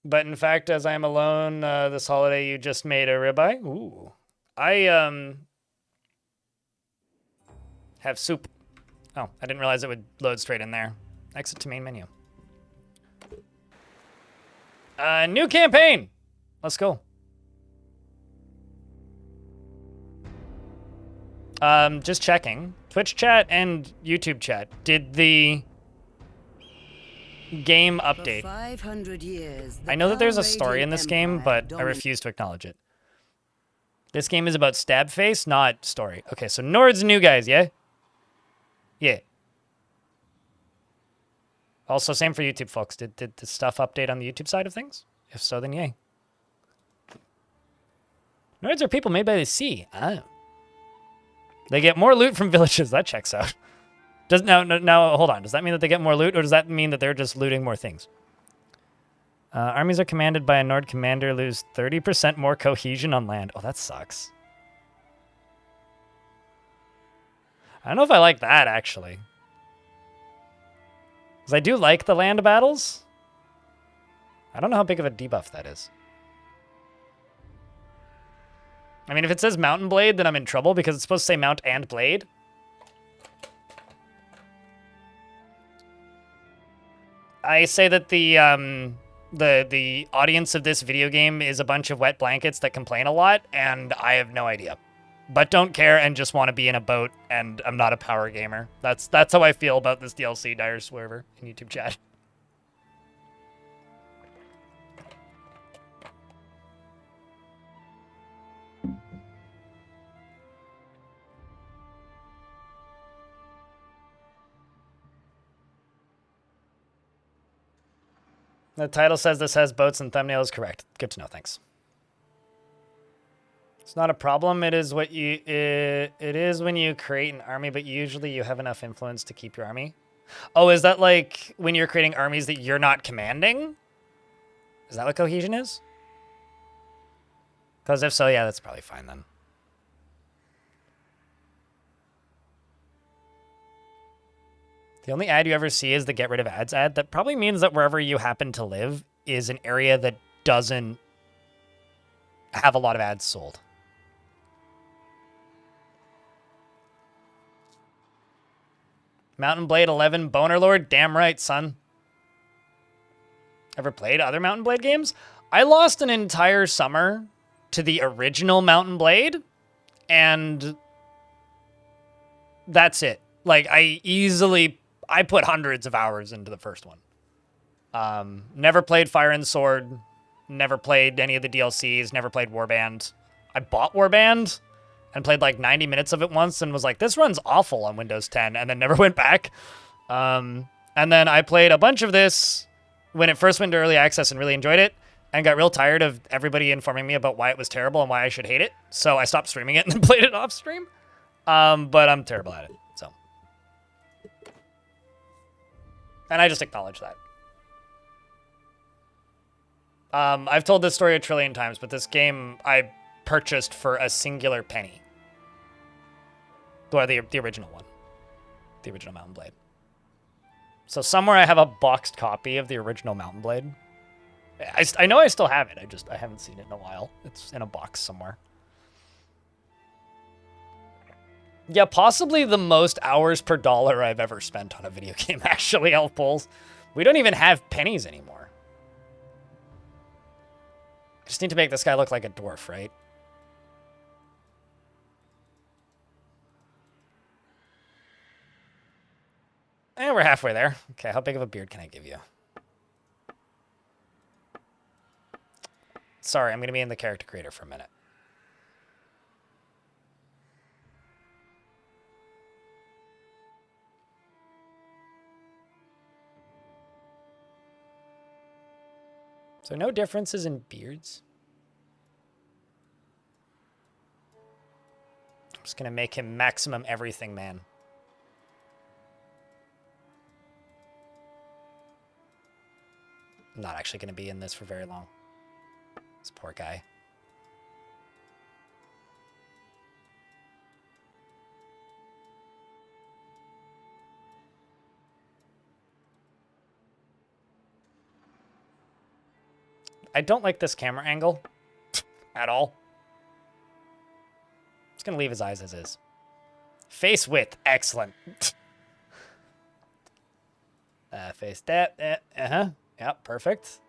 But in fact, as I am alone this holiday, you just made a ribeye. Ooh. I have soup. Oh, I didn't realize it would load straight in there. Exit to main menu. New campaign. Let's go. Just checking. Twitch chat and YouTube chat. Did the game update? For 500 years, I know that there's a story in this game, but I refuse to acknowledge it. This game is about stab face, not story. Okay, so Nord's new guys, yeah? Yeah. Also, same for YouTube, folks. Did the stuff update on the YouTube side of things? If so, then yay. Nords are people made by the sea. Oh. They get more loot from villages. That checks out. Now, hold on. Does that mean that they get more loot, or does that mean that they're just looting more things? Armies are commanded by a Nord commander, lose 30% more cohesion on land. Oh, that sucks. I don't know if I like that, actually. Because I do like the land battles. I don't know how big of a debuff that is. I mean, if it says Mountain Blade, then I'm in trouble because it's supposed to say Mount and Blade. I say that the audience of this video game is a bunch of wet blankets that complain a lot, and I have no idea. But don't care and just want to be in a boat, and I'm not a power gamer. That's how I feel about this DLC, Dire Swerver, in YouTube chat. The title says this has boats and thumbnail is correct. Good to know, thanks. It's not a problem. It is what you it is when you create an army, but usually you have enough influence to keep your army. Oh, is that like when you're creating armies that you're not commanding? Is that what cohesion is? Because if so, yeah, that's probably fine then. The only ad you ever see is the get rid of ads ad. That probably means that wherever you happen to live is an area that doesn't have a lot of ads sold. Mountain Blade 11 Bannerlord? Damn right, son. Ever played other Mountain Blade games? I lost an entire summer to the original Mountain Blade, and that's it. Like, I put hundreds of hours into the first one. Never played Fire and Sword, never played any of the DLCs, never played Warband. I bought Warband and played like 90 minutes of it once and was like, this runs awful on Windows 10, and then never went back. And then I played a bunch of this when it first went to early access and really enjoyed it, and got real tired of everybody informing me about why it was terrible and why I should hate it. So I stopped streaming it and then played it off stream. But I'm terrible at it, so. And I just acknowledge that. I've told this story a trillion times, but this game I purchased for a singular penny. Or the original one. The original Mountain Blade. So somewhere I have a boxed copy of the original Mountain Blade. I know I still have it. I haven't seen it in a while. It's in a box somewhere. Yeah, possibly the most hours per dollar I've ever spent on a video game, actually, Elf Pulls. We don't even have pennies anymore. I just need to make this guy look like a dwarf, right? We're halfway there. Okay, how big of a beard can I give you? Sorry, I'm going to be in the character creator for a minute. So no differences in beards? I'm just going to make him maximum everything man. I'm not actually going to be in this for very long. This poor guy. I don't like this camera angle at all. Just gonna leave his eyes as is. Face width, excellent. Face depth, yeah, perfect.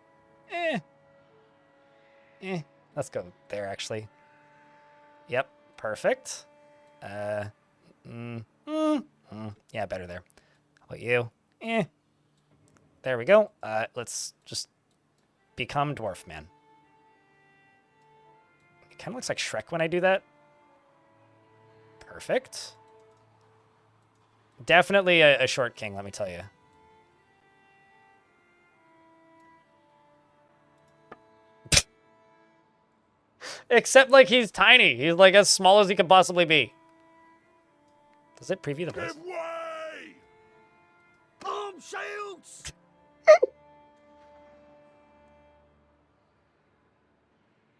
Let's go there, actually. Yep, perfect. Yeah, better there. How about you? There we go. Let's just become dwarf man. It kind of looks like Shrek when I do that. Perfect. Definitely a short king, let me tell you. Except, like, he's tiny. He's, like, as small as he could possibly be. Does it preview the voice? Give way! Palm shields!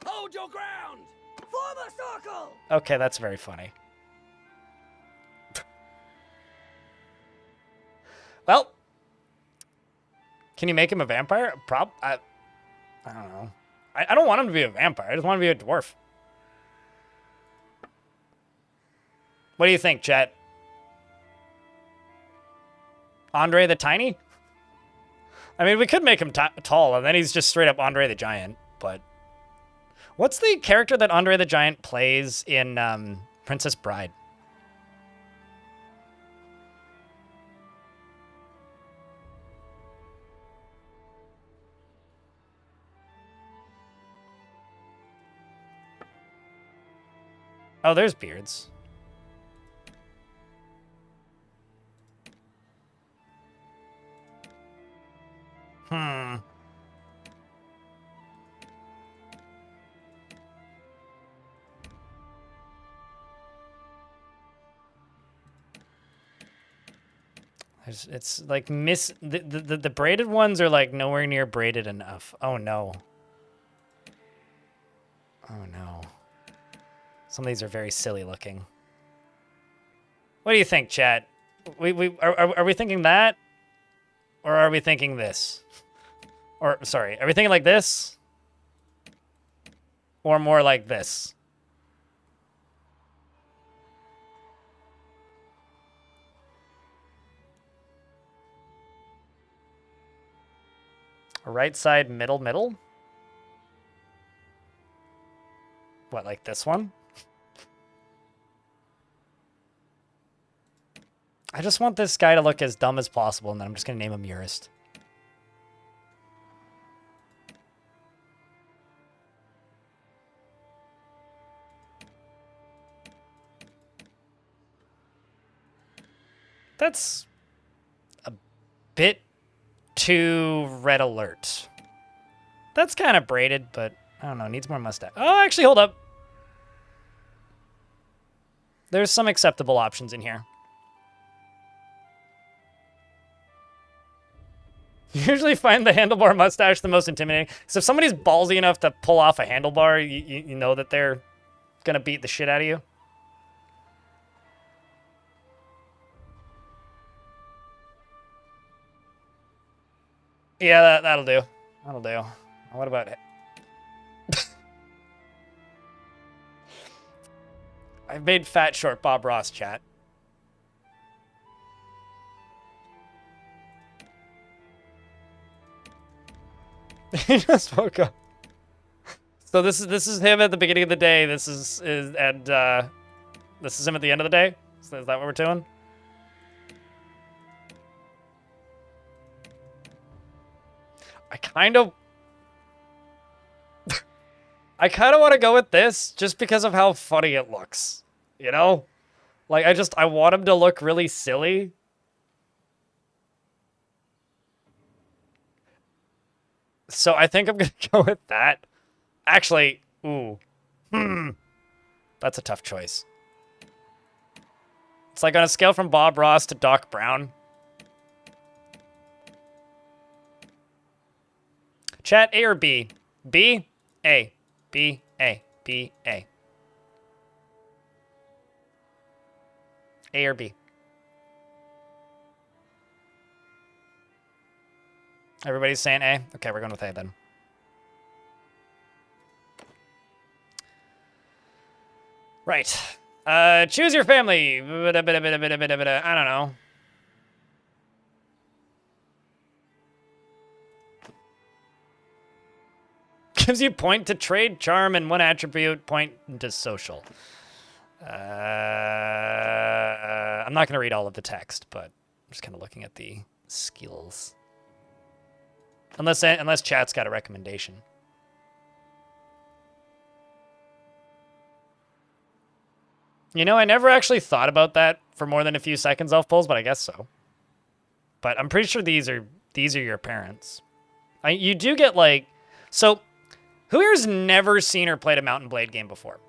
Hold your ground! Form a circle! Okay, that's very funny. Well, can you make him a vampire? I don't know. I don't want him to be a vampire. I just want him to be a dwarf. What do you think, chat? Andre the Tiny? I mean, we could make him tall, and then he's just straight up Andre the Giant, but... What's the character that Andre the Giant plays in Princess Bride? Oh, there's beards. It's like the braided ones are like nowhere near braided enough. Oh no. Oh no. Some of these are very silly looking. What do you think, chat? Are we thinking that? Or are we thinking this? Or sorry, are we thinking like this? Or more like this? Right side, middle? What, like this one? I just want this guy to look as dumb as possible, and then I'm just going to name him Urist. That's a bit too red alert. That's kind of braided, but I don't know, needs more mustache. Oh, actually, hold up. There's some acceptable options in here. Usually find the handlebar mustache the most intimidating. So if somebody's ballsy enough to pull off a handlebar, you know that they're gonna beat the shit out of you. Yeah, that'll do. That'll do. What about it? I've made fat short Bob Ross, chat. He just woke up. So this is him at the beginning of the day. This is him at the end of the day. So is that what we're doing? I kind of want to go with this just because of how funny it looks. You know? Like I want him to look really silly. So I think I'm going to go with that. Actually, ooh. That's a tough choice. It's like on a scale from Bob Ross to Doc Brown. Chat, A or B? B? A. B, A. B, A. A or B? Everybody's saying A? Okay, we're going with A then. Right. Choose your family. I don't know. Gives you point to trade, charm, and 1 attribute, point to social. I'm not going to read all of the text, but I'm just kind of looking at the skills. Unless chat's got a recommendation. You know, I never actually thought about that for more than a few seconds off polls, but I guess so. But I'm pretty sure these are your parents. You do get like, so who here's never seen or played a Mount and Blade game before?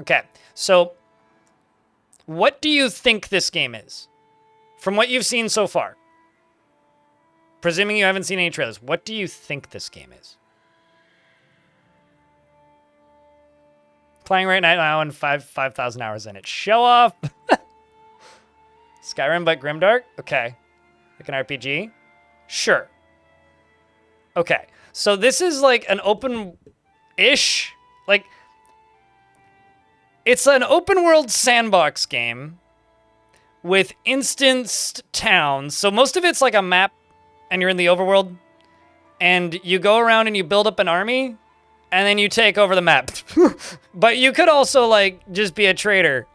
Okay, so what do you think this game is? From what you've seen so far, presuming you haven't seen any trailers, what do you think this game is? Playing right now and 5,000 hours in it. Show off! Skyrim, but grimdark? Okay. Like an RPG? Sure. Okay. So this is like an open-ish, like, it's an open world sandbox game with instanced towns. So most of it's like a map and you're in the overworld and you go around and you build up an army and then you take over the map. But you could also like just be a trader.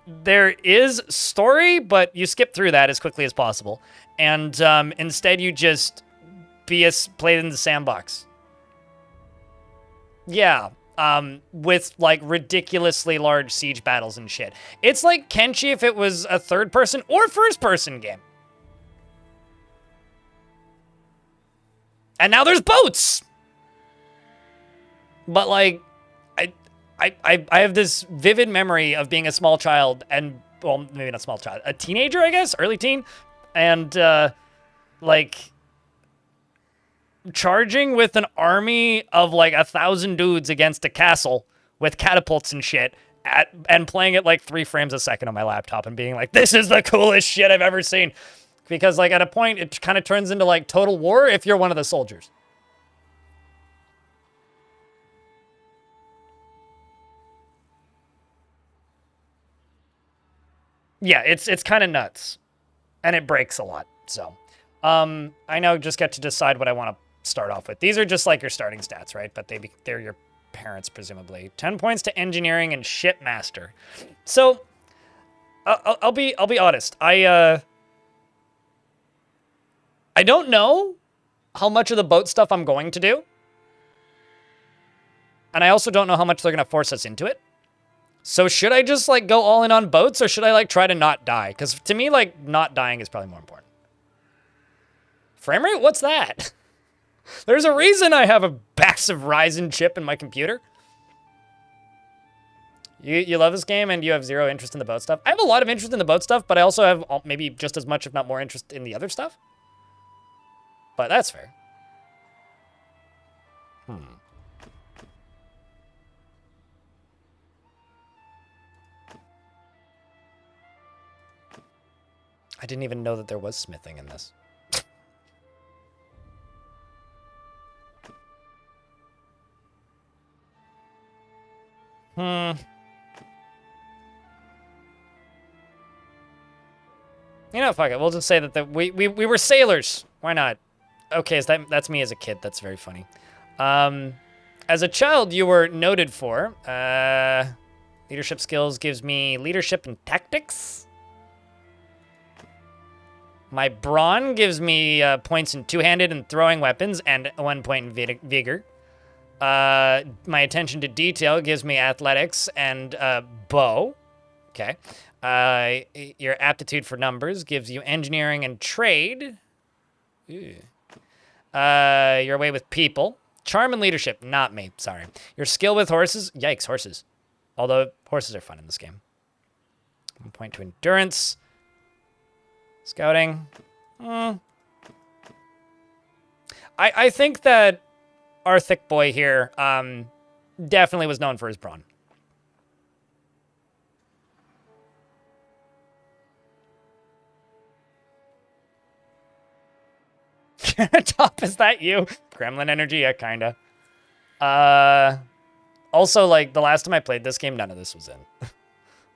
There is story, but you skip through that as quickly as possible. And instead you just play in the sandbox. Yeah. With like ridiculously large siege battles and shit. It's like Kenshi if it was a third person or first person game. And now there's boats. But like, I have this vivid memory of being a small child and, well, maybe not small child, a teenager, I guess, early teen, and like charging with an army of like 1,000 dudes against a castle with catapults and shit and playing it like 3 frames a second on my laptop and being like, this is the coolest shit I've ever seen. Because like at a point it kind of turns into like Total War if you're one of the soldiers. Yeah, it's kind of nuts and it breaks a lot. So I now just get to decide what I want to start off with. These are just like your starting stats, right? But they're your parents, presumably. 10 points to engineering and shipmaster. So I'll be honest. I don't know how much of the boat stuff I'm going to do. And I also don't know how much they're going to force us into it. So should I just like go all in on boats or should I like try to not die? Because to me, like not dying is probably more important. Frame rate? What's that? There's a reason I have a massive Ryzen chip in my computer. You love this game and you have 0 interest in the boat stuff? I have a lot of interest in the boat stuff, but I also have maybe just as much, if not more, interest in the other stuff. But that's fair. I didn't even know that there was smithing in this. You know, fuck it. We'll just say that we were sailors. Why not? Okay, so that's me as a kid. That's very funny. As a child, you were noted for leadership skills. Gives me leadership and tactics. My brawn gives me points in two-handed and throwing weapons and 1 point in vigor. My attention to detail gives me athletics and bow. Okay. Your aptitude for numbers gives you engineering and trade. Ew. Your way with people. Charm and leadership. Not me. Sorry. Your skill with horses. Yikes, horses. Although horses are fun in this game. 1 point to endurance. Scouting. I think that our thick boy here definitely was known for his brawn. Top, is that you? Gremlin energy, yeah, kinda. Also, like, the last time I played this game, none of this was in.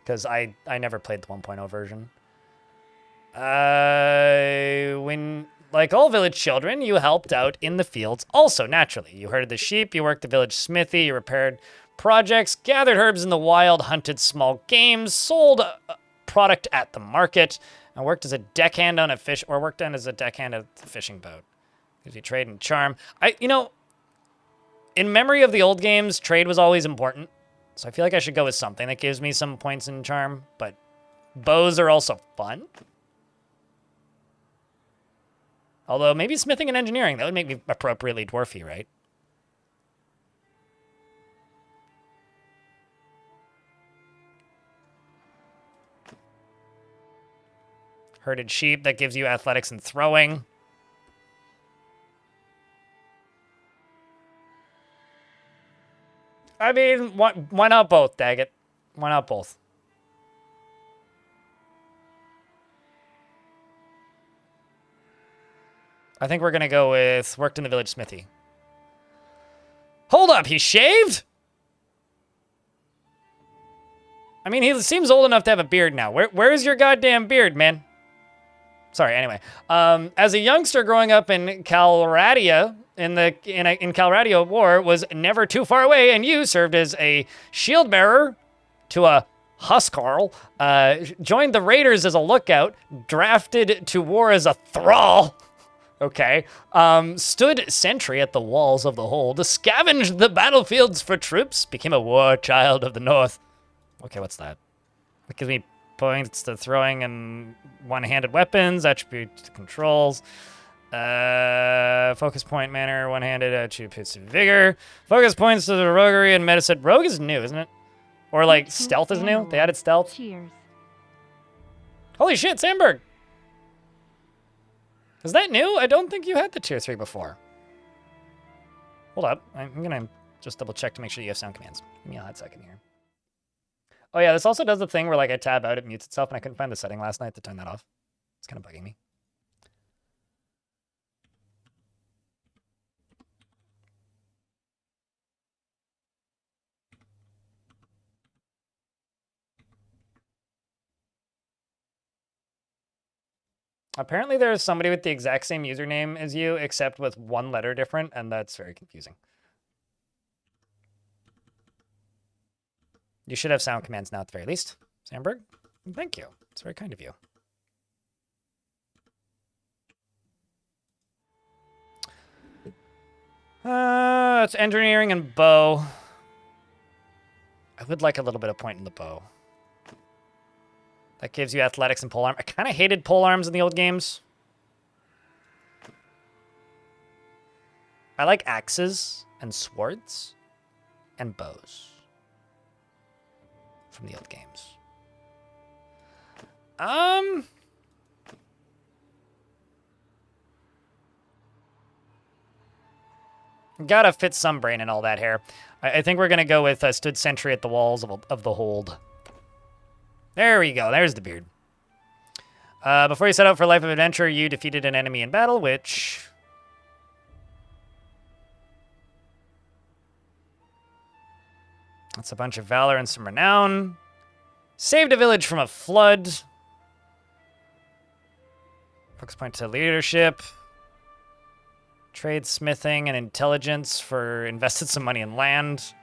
Because I never played the 1.0 version. When, like all village children, you helped out in the fields also, naturally. You herded the sheep, you worked the village smithy, you repaired projects, gathered herbs in the wild, hunted small games, sold product at the market, and worked as a deckhand on a fish, or worked on as a deckhand at the fishing boat. Gives you trade and charm. You know, in memory of the old games, trade was always important. So I feel like I should go with something that gives me some points in charm, but bows are also fun. Although maybe smithing and engineering, that would make me appropriately dwarfy, right? Herded sheep, that gives you athletics and throwing. I mean, why not both, Daggett? Why not both? I think we're going to go with worked in the village smithy. Hold up, he shaved? I mean, he seems old enough to have a beard now. Where's your goddamn beard, man? Sorry, anyway. As a youngster growing up in Calradia, in Calradia War, was never too far away, and you served as a shield bearer to a Huskarl, joined the Raiders as a lookout, drafted to war as a thrall. Okay. Stood sentry at the walls of the hold, scavenged the battlefields for troops, became a war child of the North. Okay, what's that? That gives me points to throwing and one-handed weapons, attribute controls, focus point manner, one-handed attributes of vigor, focus points to the roguery and medicine. Rogue is new, isn't it? Or like stealth is new? They added stealth. Cheers. Holy shit, Sandberg! Is that new? I don't think you had the tier 3 before. Hold up. I'm gonna just double check to make sure you have sound commands. Give me a hot second here. Oh yeah, this also does the thing where like I tab out, it mutes itself, and I couldn't find the setting last night to turn that off. It's kind of bugging me. Apparently there's somebody with the exact same username as you, except with one letter different, and that's very confusing. You should have sound commands now at the very least. Sandberg, thank you. It's very kind of you. It's engineering and bow. I would like a little bit of point in the bow. That gives you athletics and polearm. I kind of hated polearms in the old games. I like axes and swords and bows from the old games. Gotta fit some brain in all that hair. I think we're gonna go with stood sentry at the walls of the hold. There we go. There's the beard. Before you set out for a life of adventure, you defeated an enemy in battle, which... That's a bunch of valor and some renown. Saved a village from a flood. Focus point to leadership. Trade smithing and intelligence for invested some money in land.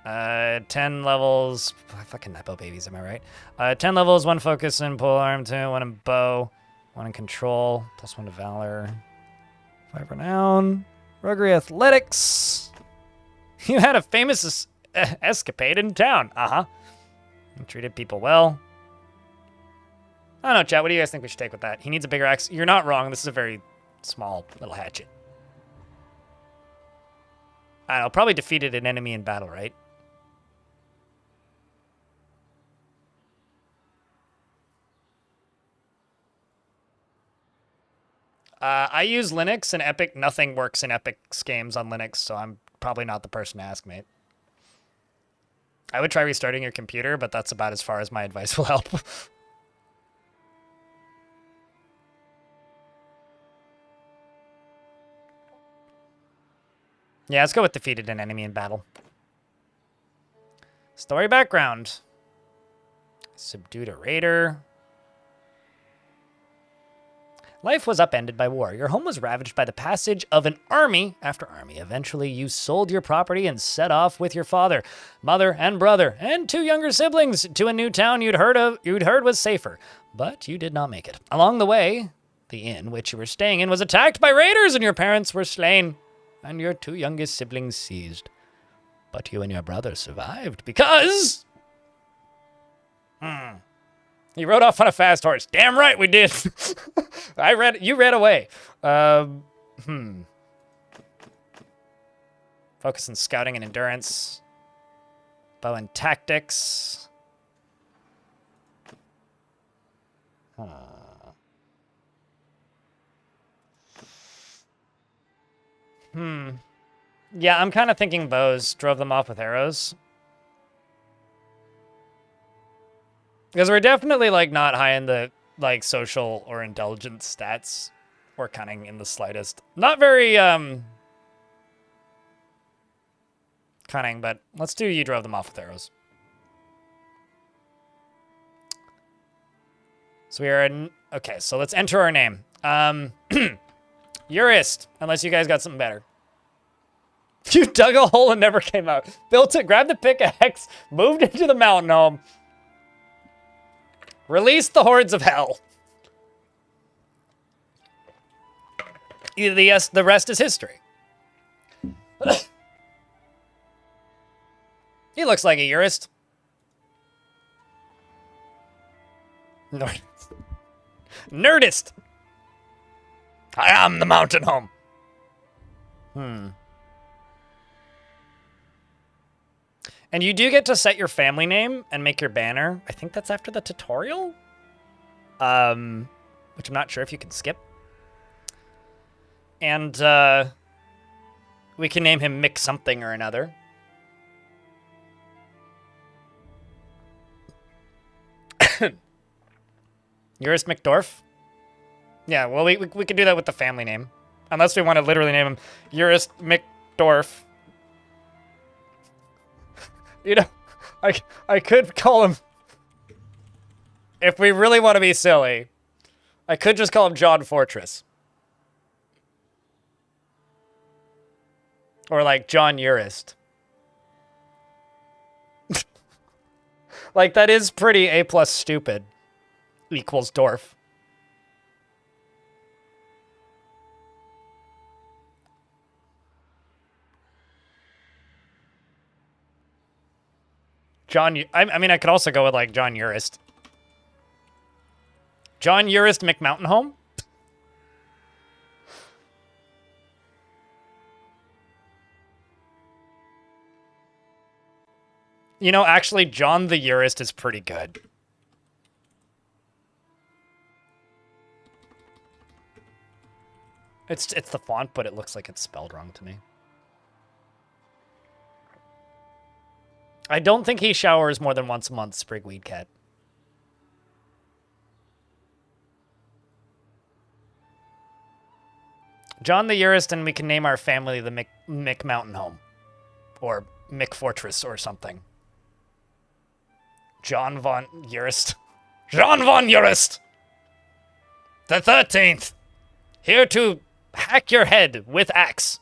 10 levels. Fucking Nepo babies, am I right? 10 levels, 1 focus in polearm, 2, 1 in bow, 1 in control, plus 1 to valor. 5 renown. Roguery athletics. You had a famous escapade in town. You treated people well. I don't know, chat. What do you guys think we should take with that? He needs a bigger axe. You're not wrong. This is a very small little hatchet. I don't know. Probably defeated an enemy in battle, right? I use Linux, and Epic, nothing works in Epic's games on Linux, so I'm probably not the person to ask, mate. I would try restarting your computer, but that's about as far as my advice will help. Yeah, let's go with defeated an enemy in battle. Story background. Subdued a raider. Life was upended by war. Your home was ravaged by the passage of an army after army. Eventually, you sold your property and set off with your father, mother, and brother, and 2 younger siblings to a new town you'd heard was safer. But you did not make it. Along the way, the inn which you were staying in was attacked by raiders, and your parents were slain, and your 2 youngest siblings seized. But you and your brother survived because... He rode off on a fast horse. Damn right we did. You ran away. Focus on scouting and endurance. Bow and tactics. Yeah, I'm kind of thinking bows. Drove them off with arrows. Because we're definitely, like, not high in the, like, social or intelligence stats. Or cunning in the slightest. Not very, cunning, but let's do you drove them off with arrows. So we are okay, so let's enter our name. Urist, unless you guys got something better. You dug a hole and never came out. Built it, grabbed the pickaxe, moved into the mountain home. Release the hordes of hell. The rest is history. He looks like a Urist. Nerdist. I am the mountain home. And you do get to set your family name and make your banner. I think that's after the tutorial. Which I'm not sure if you can skip. And we can name him Mick something or another. Urist McDorf? Yeah, well, we could do that with the family name. Unless we want to literally name him Urist McDorf. You know, I could call him... If we really want to be silly, I could just call him John Fortress. Or like John Urist. Like, that is pretty A plus stupid. Equals dwarf. I mean, I could also go with, like, John Urist. John Urist McMountainhome? You know, actually, John the Urist is pretty good. It's the font, but it looks like it's spelled wrong to me. I don't think he showers more than once a month, Sprigweed Cat. John the Urist, and we can name our family the Mick Mountain Home. Or Mick Fortress or something. John von Urist. John von Urist! The 13th! Here to hack your head with axe.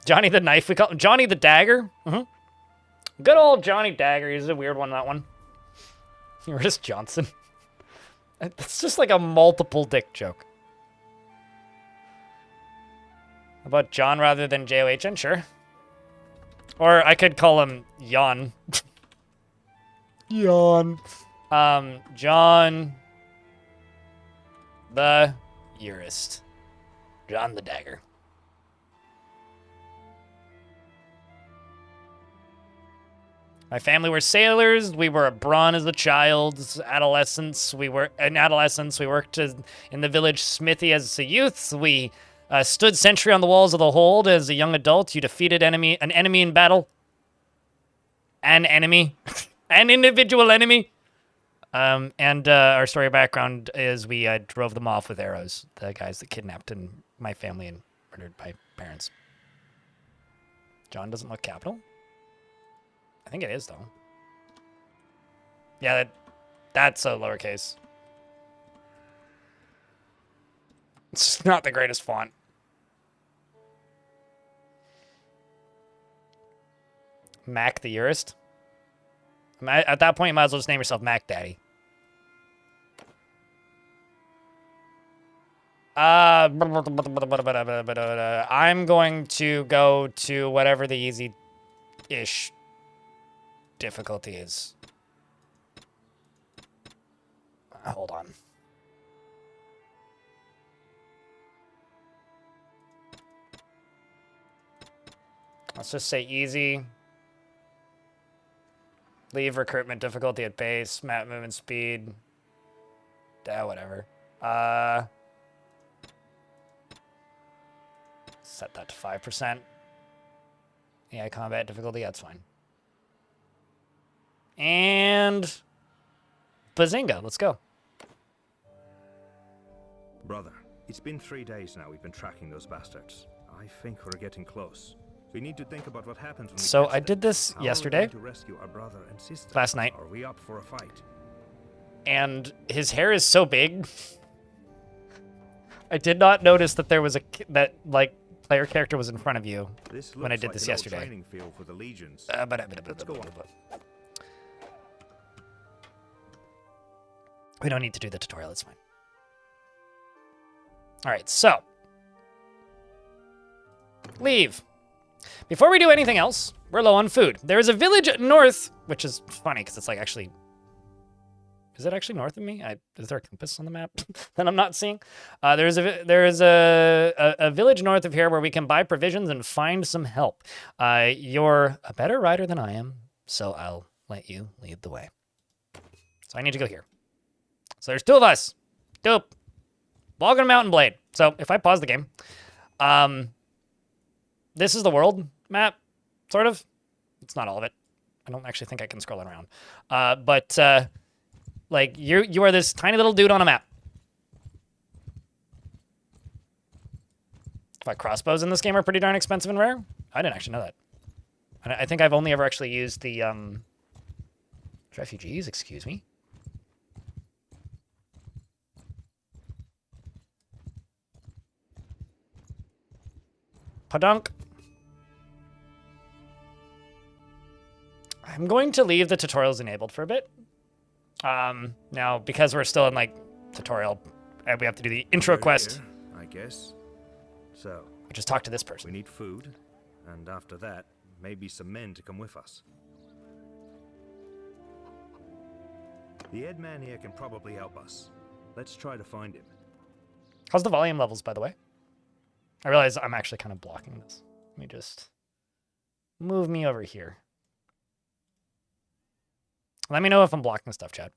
Johnny the Knife, we call him Johnny the Dagger. Good old Johnny Dagger, he's a weird one, that one. Urist Johnson. It's just like a multiple dick joke. How about John rather than J-O-H-N? Sure. Or I could call him Jan. Jan. John the Urist. John the Dagger. My family were sailors. We were a brawn as a child. Adolescence. In adolescence. We worked in the village smithy as a youth. We stood sentry on the walls of the hold as a young adult. You defeated an enemy in battle. An enemy. An individual enemy. And our story background is we drove them off with arrows. The guys that kidnapped my family and murdered by parents. John doesn't look capital? I think it is, though. Yeah, that's a lowercase. It's not the greatest font. Mac the Urist? At that point, you might as well just name yourself Mac Daddy. I'm going to go to whatever the easy-ish difficulty is. Hold on. Let's just say easy. Leave recruitment difficulty at base. Map movement speed. Whatever. Set that to 5%. AI combat difficulty, that's fine. And bazinga, let's go. Brother, it's been 3 days now we've been tracking those bastards. I think we're getting close. We need to think about what happens when So we catch I did this them. yesterday. How are we going to rescue our brother and sister? Last night. Are we up for a fight? And his hair is so big. I did not notice that there was player character was in front of you when I did this yesterday. Training field for the legions. Let's go on. We don't need to do the tutorial, it's fine. All right, so. Leave. Before we do anything else, we're low on food. There is a village north, which is funny because it's like actually... Is it actually north of me? Is there a compass on the map that I'm not seeing? There is a village north of here where we can buy provisions and find some help. You're a better rider than I am, so I'll let you lead the way. So I need to go here. So there's 2 of us. Dope. Walking a mountain blade. So if I pause the game, this is the world map, sort of. It's not all of it. I don't actually think I can scroll it around. Like, you are this tiny little dude on a map. But crossbows in this game are pretty darn expensive and rare? I didn't actually know that. I think I've only ever actually used the, refugees, excuse me. Padunk. I'm going to leave the tutorials enabled for a bit. Now, because we're still in, like, tutorial, we have to do the intro quest. Here, I guess. So, We just talk to this person. we need food, and after that, maybe some men to come with us. The head man here can probably help us. Let's try to find him. How's the volume levels, by the way? I realize I'm actually kind of blocking this. Let me just move me over here. Let me know if I'm blocking stuff, chat.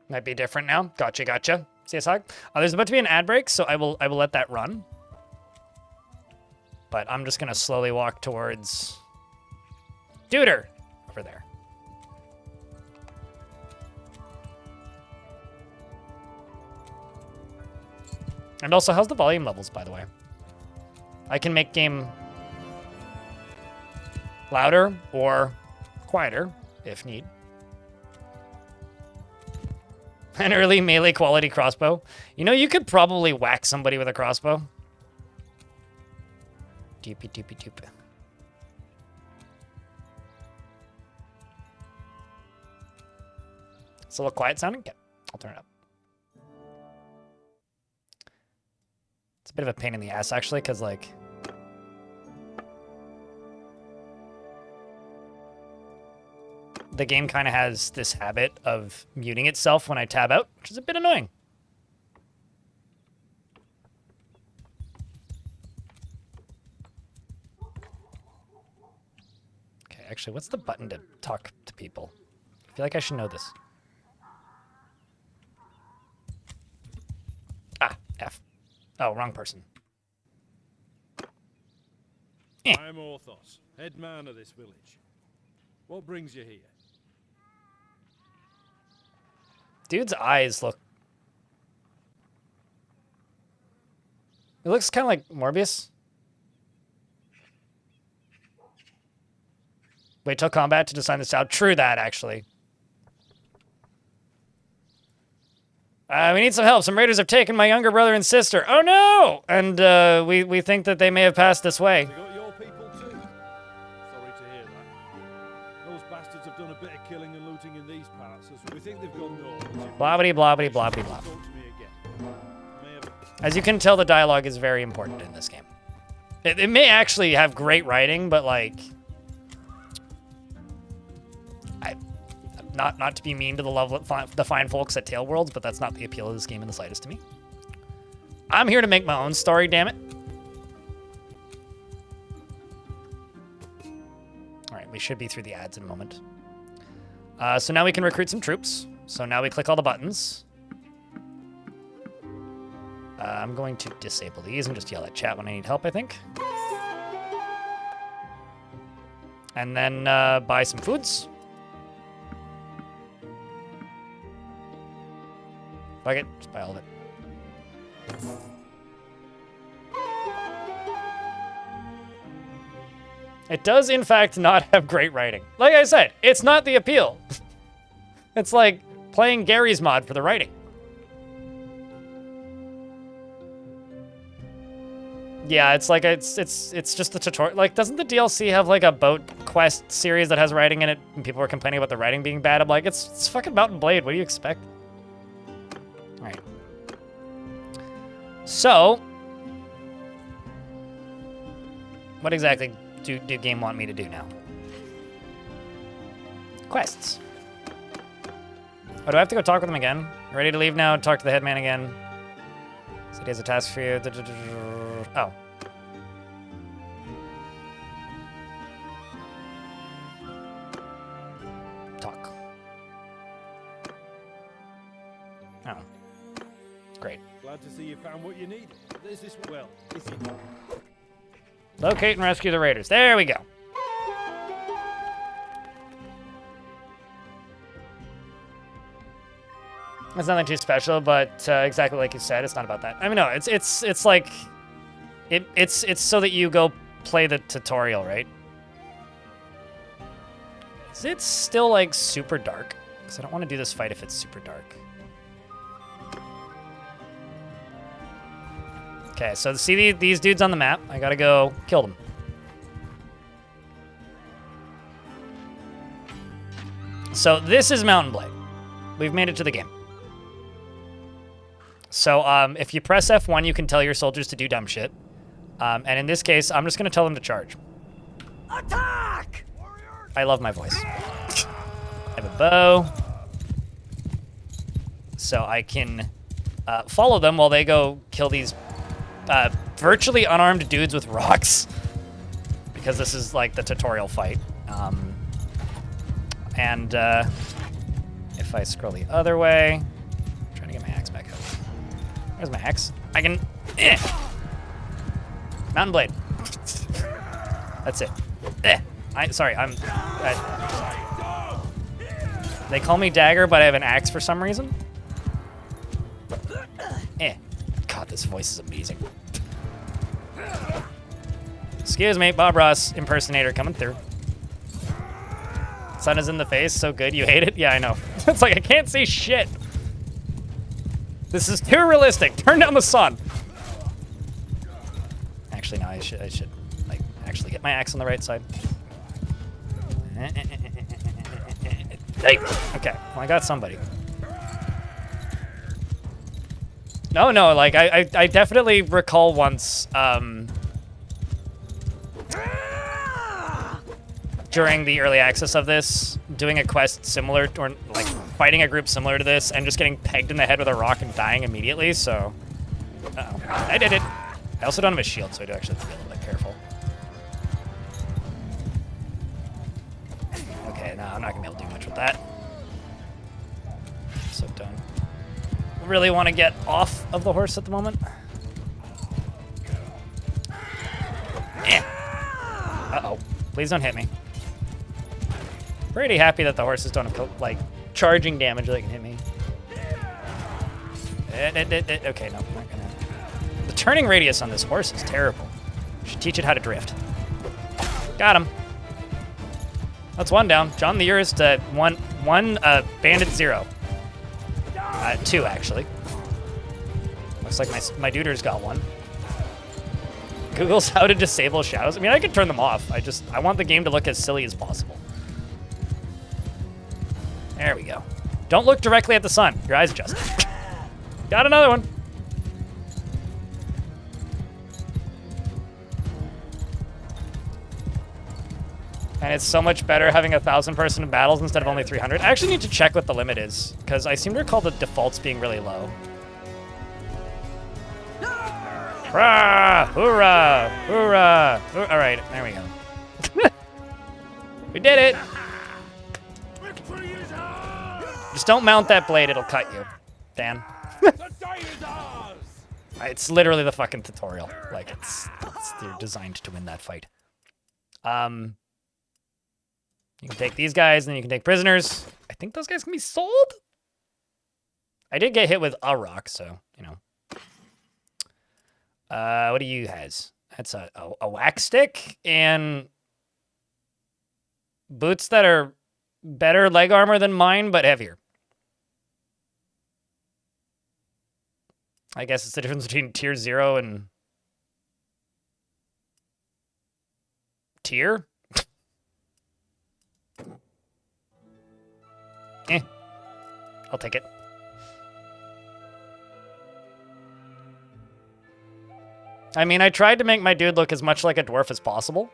Might be different now. Gotcha, gotcha. CSI. There's about to be an ad break, so I will let that run. But I'm just gonna slowly walk towards Duder over there. And also, how's the volume levels, by the way? I can make game louder or quieter if need. An early melee quality crossbow. You know, you could probably whack somebody with a crossbow. Doopy doopy doop. It's a little quiet sounding? Okay, I'll turn it up. It's a bit of a pain in the ass, actually, because, like... the game kind of has this habit of muting itself when I tab out, which is a bit annoying. Okay, actually, what's the button to talk to people? I feel like I should know this. Ah, F. Oh, wrong person. I'm Orthos, head man of this village. What brings you here? Dude's eyes look... It looks kind of like Morbius. Wait till combat to decide this out. True that, actually. We need some help. Some raiders have taken my younger brother and sister. Oh no! And we think that they may have passed this way. They got your people too. Sorry to hear that. Those bastards have done a bit of killing and looting in these parts, so we think they've gone north. Blobbity blobbity blobbity blob. Talk to me again. May have... As you can tell, the dialogue is very important in this game. It may actually have great writing, but like... Not to be mean to the fine folks at Tale Worlds, but that's not the appeal of this game in the slightest to me. I'm here to make my own story, damn it. All right, we should be through the ads in a moment. So now we can recruit some troops. So now we click all the buttons. I'm going to disable these and just yell at chat when I need help, I think. And then buy some foods. Fuck it, just buy all of it. It does, in fact, not have great writing. Like I said, it's not the appeal. It's like playing Gary's mod for the writing. Yeah, it's like it's just the tutorial. Like, doesn't the DLC have like a boat quest series that has writing in it, and people were complaining about the writing being bad? I'm like, it's fucking Mountain Blade. What do you expect? All right. So, what exactly do game want me to do now? Quests. Oh, do I have to go talk with him again? Ready to leave now? Talk to the headman again. So he has a task for you. Oh. Talk. Oh. Great. Glad to see you found what you need. There's this well. Locate and rescue the raiders. There we go. It's nothing too special, but exactly like you said, it's not about that. I mean, no, it's like it's so that you go play the tutorial, right? Is it still like super dark? Because I don't want to do this fight if it's super dark. Okay, so see these dudes on the map? I gotta go kill them. So this is Mountain Blade. We've made it to the game. So if you press F1, you can tell your soldiers to do dumb shit. And in this case, I'm just gonna tell them to charge. Attack! I love my voice. I have a bow. So I can follow them while they go kill these virtually unarmed dudes with rocks, because this is like the tutorial fight. And if I scroll the other way, I'm trying to get my axe back up. Where's my axe? I can. Mountain Blade. That's it. Sorry, they call me Dagger, but I have an axe for some reason. God, this voice is amazing. Excuse me, Bob Ross impersonator coming through. Sun is in the face, so good. You hate it? Yeah, I know. It's like I can't see shit. This is too realistic. Turn down the sun. Actually, no, I should like actually get my axe on the right side. Hey. Okay, well, I got somebody. No, like I definitely recall once during the early access of this, doing a quest similar, or like fighting a group similar to this, and just getting pegged in the head with a rock and dying immediately, so... Uh-oh. I did it! I also don't have a shield, so I do actually have to be a little bit careful. Okay, no, I'm not gonna be able to do much with that. So done. Really want to get off of the horse at the moment. Uh-oh. Please don't hit me. Pretty happy that the horses don't have, like, charging damage that can hit me. Okay, no, I'm not gonna. The turning radius on this horse is terrible. Should teach it how to drift. Got him. That's one down. John the Urist, one, bandit 0. 2, actually. Looks like my duder's got one. Google's how to disable shadows. I mean, I could turn them off. I want the game to look as silly as possible. There we go. Don't look directly at the sun. Your eyes adjust. Got another one. And it's so much better having 1,000-person in battles instead of only 300. I actually need to check what the limit is, because I seem to recall the defaults being really low. Hurrah! Hoorah! Hoorah! All right, there we go. We did it! Just don't mount that blade, it'll cut you, Dan. It's literally the fucking tutorial. Like, they're designed to win that fight. You can take these guys, and then you can take prisoners. I think those guys can be sold? I did get hit with a rock, so, you know. What do you has? That's a whack stick and boots that are better leg armor than mine, but heavier. I guess it's the difference between tier 0 and tier. I'll take it. I mean, I tried to make my dude look as much like a dwarf as possible.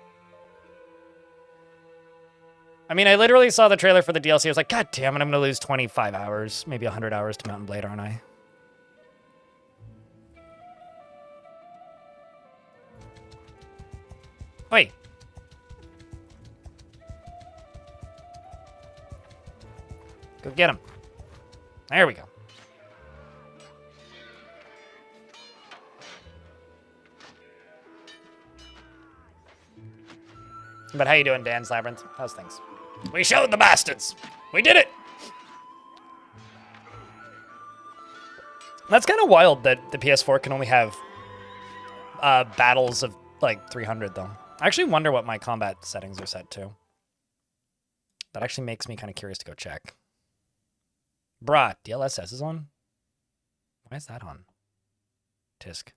I mean, I literally saw the trailer for the DLC. I was like, God damn it, I'm going to lose 25 hours, maybe 100 hours to Mount and Blade, aren't I? Wait. Go get him. There we go. But how you doing, Dan's Labyrinth? How's things? We showed the bastards! We did it! That's kind of wild that the PS4 can only have battles of, like, 300, though. I actually wonder what my combat settings are set to. That actually makes me kind of curious to go check. Bruh, DLSS is on? Why is that on? Tisk.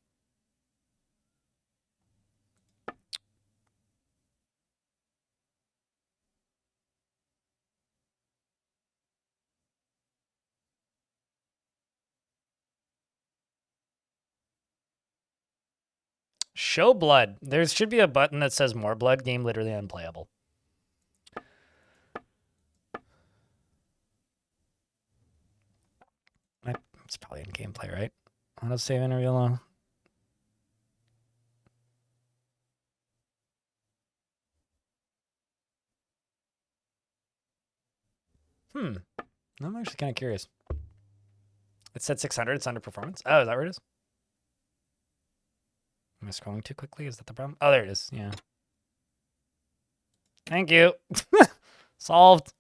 Show blood. There should be a button that says more blood. Game literally unplayable. It's probably in gameplay, right? Auto save interview. I'm actually kind of curious. It said 600. It's under performance. Oh, is that where it is? Am I scrolling too quickly? Is that the problem? Oh, there it is. Yeah. Thank you. Solved.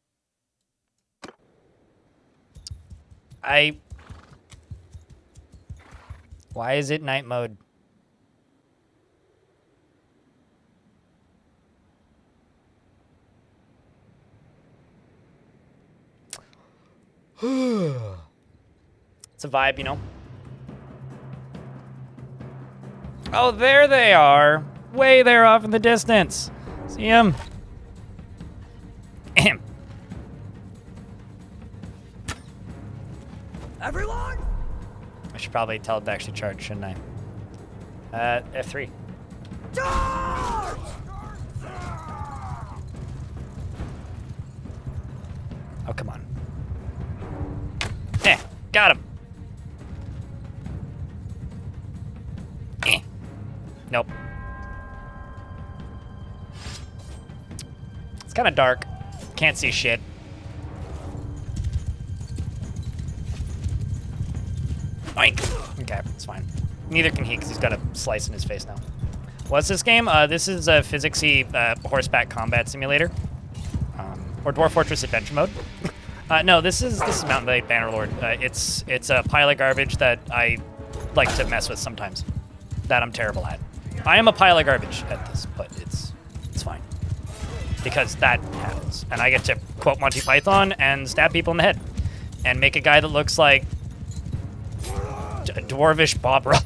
Why is it night mode? It's a vibe, you know? Oh, there they are. Way there off in the distance. See him? Ahem. Everyone! I should probably tell it to actually charge, shouldn't I? F3. Charge! Oh, come on. Got him. Nope. It's kind of dark. Can't see shit. Oink. Okay, it's fine. Neither can he, because he's got a slice in his face now. What's this game? This is a physicsy horseback combat simulator, or Dwarf Fortress Adventure Mode. No, this is Mountain Blade Bannerlord. It's a pile of garbage that I like to mess with sometimes. That I'm terrible at. I am a pile of garbage at this, but it's fine because that happens, and I get to quote Monty Python and stab people in the head, and make a guy that looks like a dwarvish Bob Ross.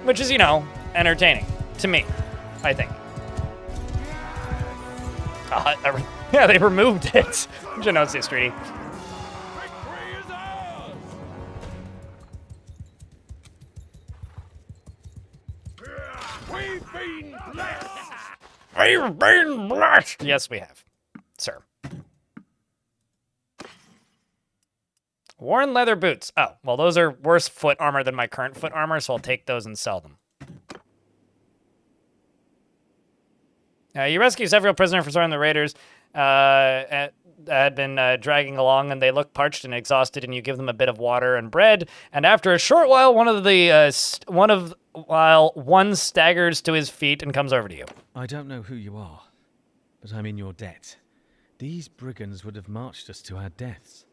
Which is, you know, entertaining to me, I think. Yeah, they removed it. Genocide Streety. Victory is ours! We've been blessed! We've been blessed! Yes, we have, sir. Worn leather boots. Oh, well, those are worse foot armor than my current foot armor, so I'll take those and sell them. You rescue several prisoners from storming the raiders. Had been dragging along, and they look parched and exhausted, and you give them a bit of water and bread. And after a short while, one staggers to his feet and comes over to you. I don't know who you are, but I'm in your debt. These brigands would have marched us to our deaths.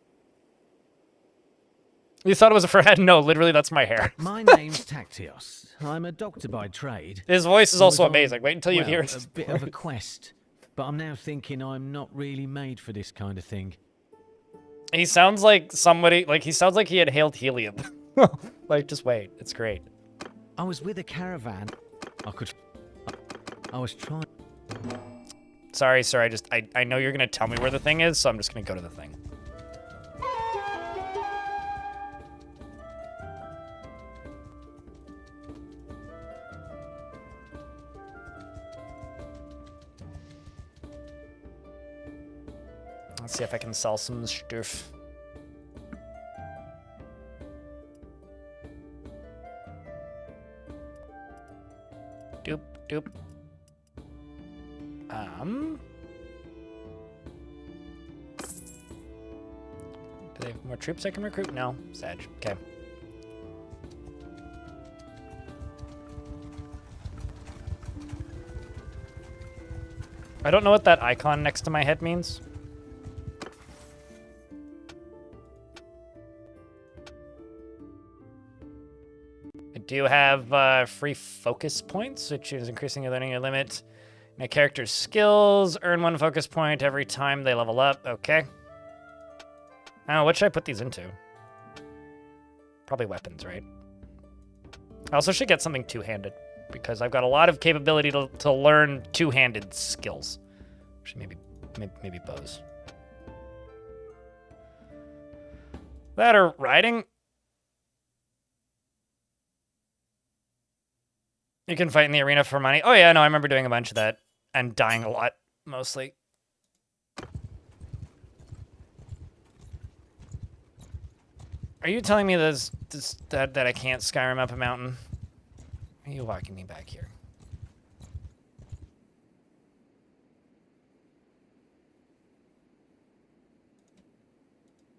You thought it was a forehead? No, literally, that's my hair. My name's Tactios. I'm a doctor by trade. His voice is also amazing. Wait until you hear it. A bit of a quest, but I'm now thinking I'm not really made for this kind of thing. He sounds like somebody, he sounds like he inhaled helium. Just wait. It's great. I was with a caravan. I was trying. Sorry, sir. I know you're going to tell me where the thing is, so I'm just going to go to the thing. Let's see if I can sell some stuff. Doop, doop. Do they have more troops I can recruit? No. Sag. Okay. I don't know what that icon next to my head means. Do you have free focus points, which is increasing your linear limit. My character's skills, earn 1 focus point every time they level up. Okay. Oh, what should I put these into? Probably weapons, right? I also should get something two-handed, because I've got a lot of capability to learn two-handed skills. Should maybe bows. That or riding. You can fight in the arena for money. Oh yeah, no, I remember doing a bunch of that and dying a lot, mostly. Are you telling me that I can't Skyrim up a mountain? Are you walking me back here?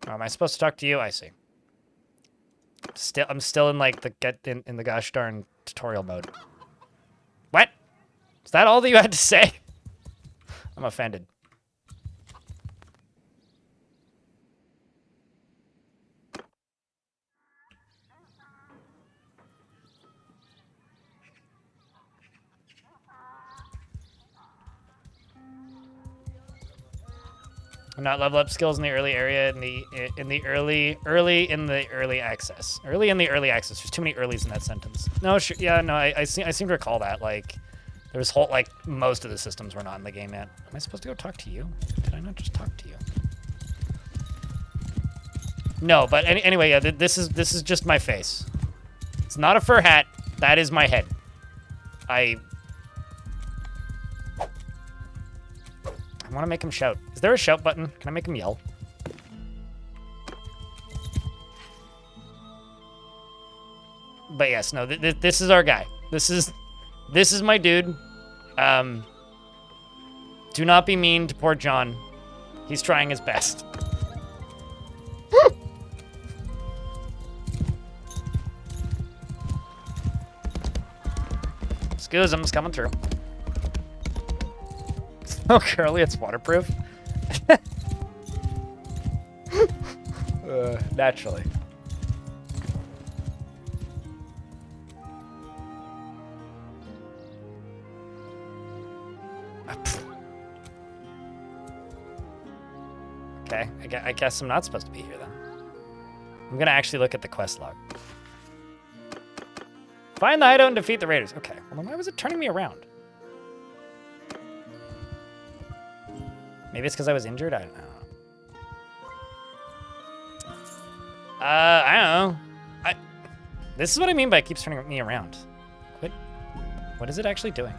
Oh, am I supposed to talk to you? I see. I'm still in in the gosh darn tutorial mode. What? Is that all that you had to say? I'm offended. Not level up skills in the early area in the early access. Early in the early access. There's too many earlies in that sentence. No, sure, yeah, no, I seem to recall that. Like, there was most of the systems were not in the game yet. Am I supposed to go talk to you? Did I not just talk to you? No, but anyway, yeah, this is just my face. It's not a fur hat. That is my head. I want to make him shout. Is there a shout button? Can I make him yell? But yes, no, this is our guy. This is my dude. Do not be mean to poor John. He's trying his best. Scoosum's coming through. Oh, Curly, it's waterproof. Naturally. Okay, I guess I'm not supposed to be here then. I'm gonna actually look at the quest log. Find the hideout and defeat the raiders. Okay, well then why was it turning me around? Maybe it's because I was injured? I don't know. I don't know. This is what I mean by it keeps turning me around. What is it actually doing?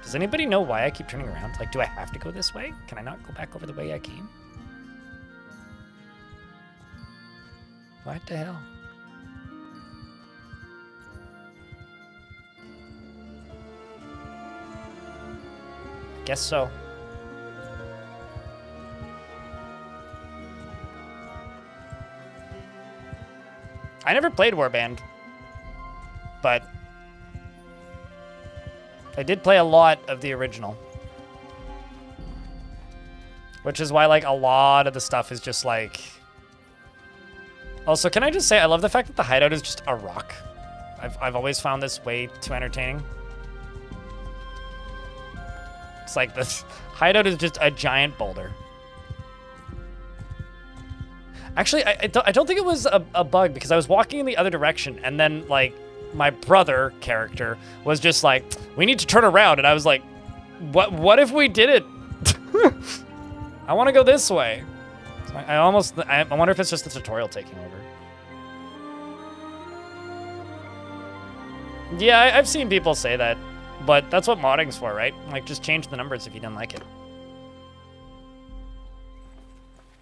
Does anybody know why I keep turning around? Like, do I have to go this way? Can I not go back over the way I came? What the hell? Guess so. I never played Warband, but I did play a lot of the original. Which is why, like, a lot of the stuff is just, like... Also, can I just say, I love the fact that the hideout is just a rock. I've always found this way too entertaining. It's like this hideout is just a giant boulder. Actually, I don't think it was a bug, because I was walking in the other direction, and then, like, my brother character was just like, we need to turn around, and I was like, what if we did it? I want to go this way. So I wonder if it's just the tutorial taking over. Yeah, I've seen people say that, but that's what modding's for, right? Like, just change the numbers if you didn't like it.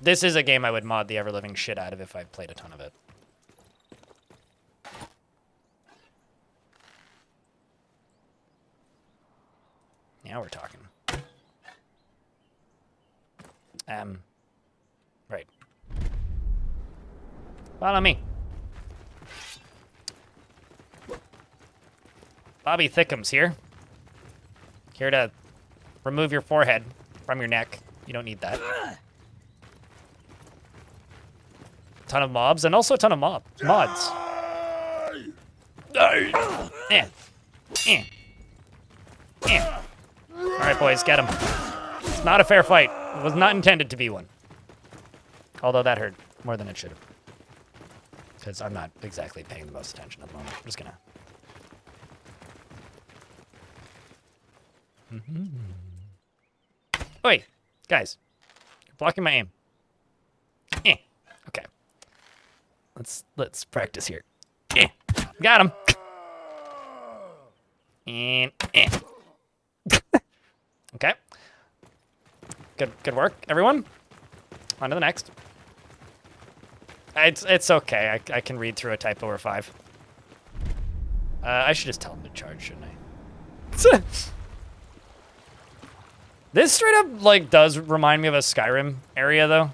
This is a game I would mod the ever-living shit out of if I played a ton of it. Now we're talking. Right. Follow me. Bobby Thickums here. Here to remove your forehead from your neck. You don't need that. Ton of mobs, and also a ton of mods. Alright, boys, get him. It's not a fair fight. It was not intended to be one. Although that hurt more than it should have. Because I'm not exactly paying the most attention at the moment. I'm just gonna... Oi! Guys. You're blocking my aim. Okay. Let's practice here. Got him. And okay. Good work, everyone. On to the next. It's okay. I can read through a typo or 5. I should just tell him to charge, shouldn't I? This straight up, like, does remind me of a Skyrim area, though.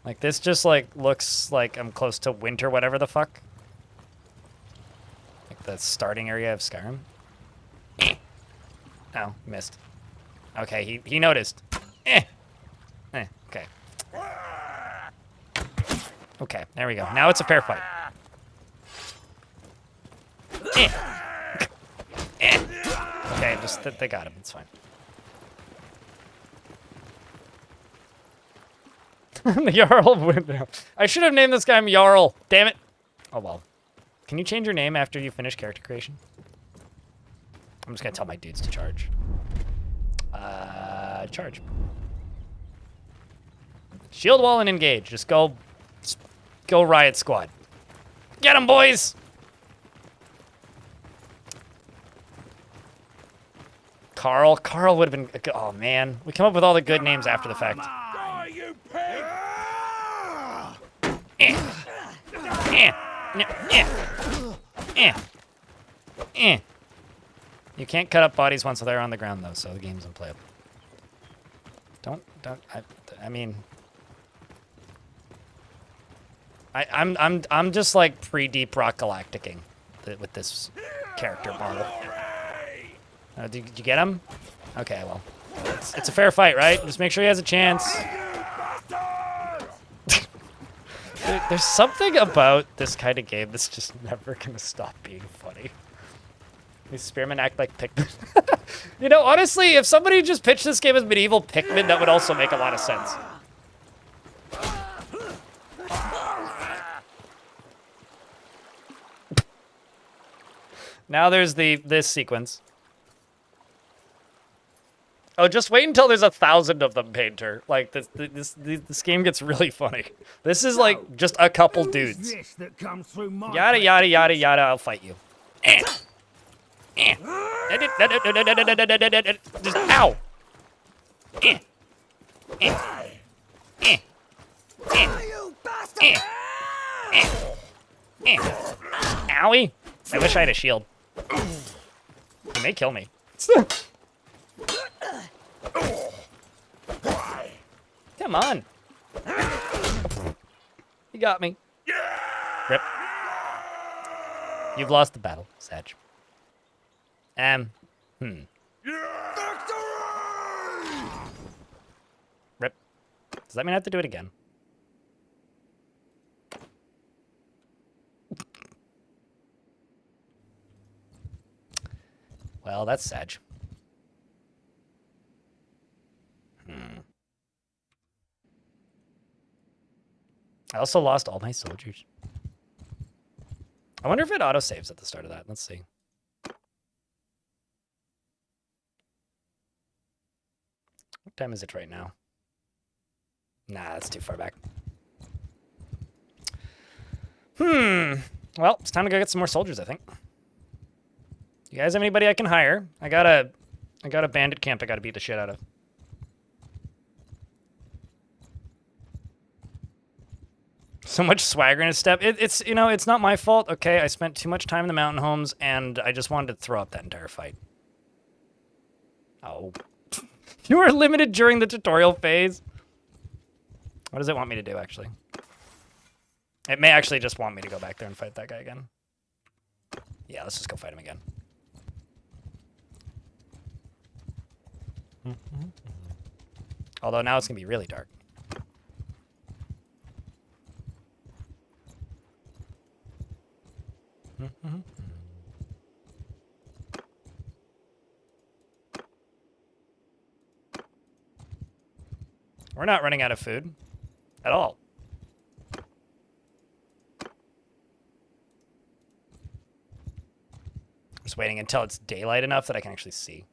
Like, this just, like, looks like I'm close to winter, whatever the fuck. Like, the starting area of Skyrim. Oh, missed. Okay, he noticed. Okay. Okay, there we go. Now it's a fair fight. Okay, just they got him. It's fine. The Jarl window. I should have named this guy Jarl. Damn it. Oh well. Can you change your name after you finish character creation? I'm just gonna tell my dudes to charge. Charge. Shield wall and engage. Just go riot squad. Get 'em, boys. Carl would have been. Oh man, we come up with all the good names after the fact. Die, you pig! You can't cut up bodies once they're on the ground, though, so the game's unplayable. Don't. I mean, I'm just like pre-deep rock galacticing with this character model. Did you get him? Okay, well, it's a fair fight, right? Just make sure he has a chance. There's something about this kind of game that's just never gonna stop being funny. These spearmen act like Pikmin. You know, honestly, if somebody just pitched this game as medieval Pikmin, that would also make a lot of sense. Now there's this sequence. Oh, just wait until there's 1,000 of them, Painter. Like, this game gets really funny. This is like just a couple dudes. Yada, yada, yada, yada, I'll fight you. Just, ow. Owie. I wish I had a shield. He may kill me. Come on. You got me. Rip. You've lost the battle, Sag. Rip. Does that mean I have to do it again? Well, that's Sag. I also lost all my soldiers. I wonder if it auto-saves at the start of that. Let's see. What time is it right now? Nah, that's too far back. Well, it's time to go get some more soldiers, I think. You guys have anybody I can hire? I got a bandit camp I gotta beat the shit out of. So much swagger in his step. It's, you know, it's not my fault. Okay, I spent too much time in the mountain homes, and I just wanted to throw up that entire fight. Oh. You were limited during the tutorial phase? What does it want me to do, actually? It may actually just want me to go back there and fight that guy again. Yeah, let's just go fight him again. Although now it's going to be really dark. We're not running out of food at all. Just waiting until it's daylight enough that I can actually see.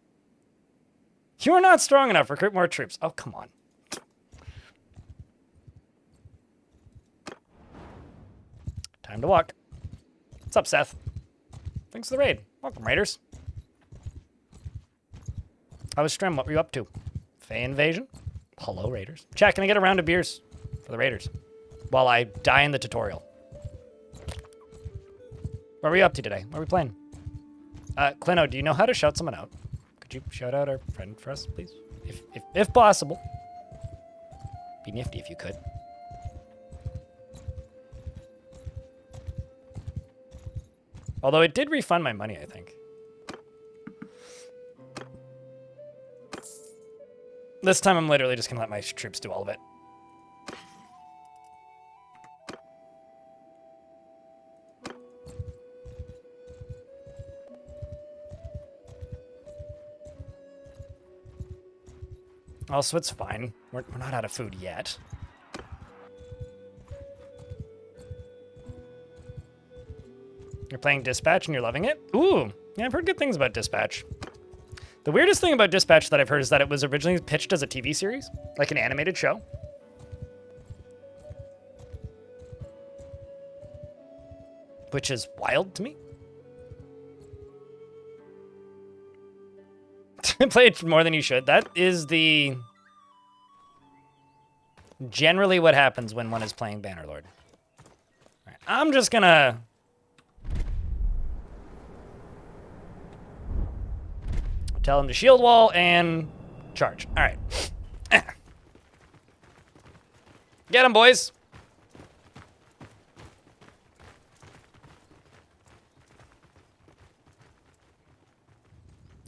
You are not strong enough. Recruit more troops. Oh, come on. Time to walk. What's up, Seth? Thanks for the raid. Welcome, raiders. How was Strem? What were you up to? Fey invasion? Hello, raiders. Chat, can I get a round of beers for the raiders while I die in the tutorial? What are we up to today? What are we playing? Clino, do you know how to shout someone out? Could you shout out our friend for us, please? If possible. Be nifty if you could. Although it did refund my money, I think. This time I'm literally just gonna let my troops do all of it. Also, it's fine. We're not out of food yet. You're playing Dispatch and you're loving it? Ooh, yeah, I've heard good things about Dispatch. The weirdest thing about Dispatch that I've heard is that it was originally pitched as a TV series, like an animated show. Which is wild to me. Play it more than you should. That is the... generally what happens when one is playing Bannerlord. Right, I'm just gonna... tell him to shield wall and charge. All right. Get him, boys.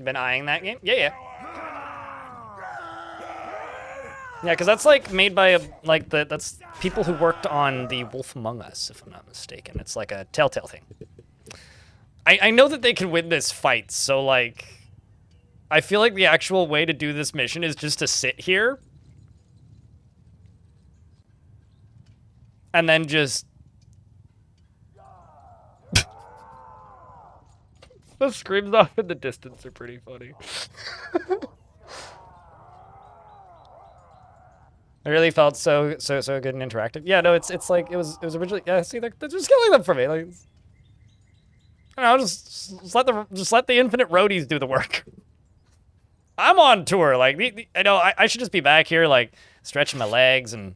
Been eyeing that game? Yeah, yeah. Yeah, because that's like made by that's people who worked on The Wolf Among Us, if I'm not mistaken. It's like a Telltale thing. I know that they can win this fight, so like, I feel like the actual way to do this mission is just to sit here and then just the screams off in the distance are pretty funny. I really felt so good and interactive. Yeah, no, it's like it was originally. Yeah, see, they're just killing them for me. Like, I don't know, just let the infinite roadies do the work. I'm on tour. Like, I know I should just be back here, like stretching my legs and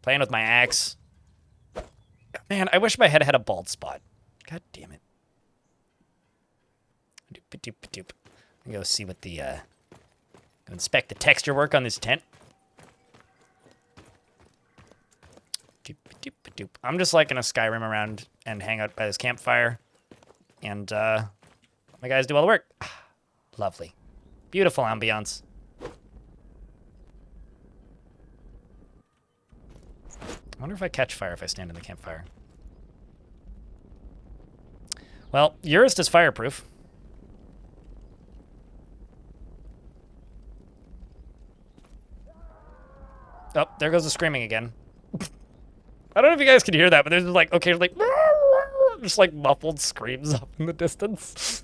playing with my axe. Man, I wish my head had a bald spot. God damn it. Doop. I'm gonna go see what the go inspect the texture work on this tent. Doop. I'm just like gonna Skyrim around and hang out by this campfire, and my guys do all the work. Lovely, beautiful ambiance. I wonder if I catch fire if I stand in the campfire. Well, Urist is fireproof. Oh, there goes the screaming again. I don't know if you guys can hear that, but there's like occasionally just like muffled screams up in the distance.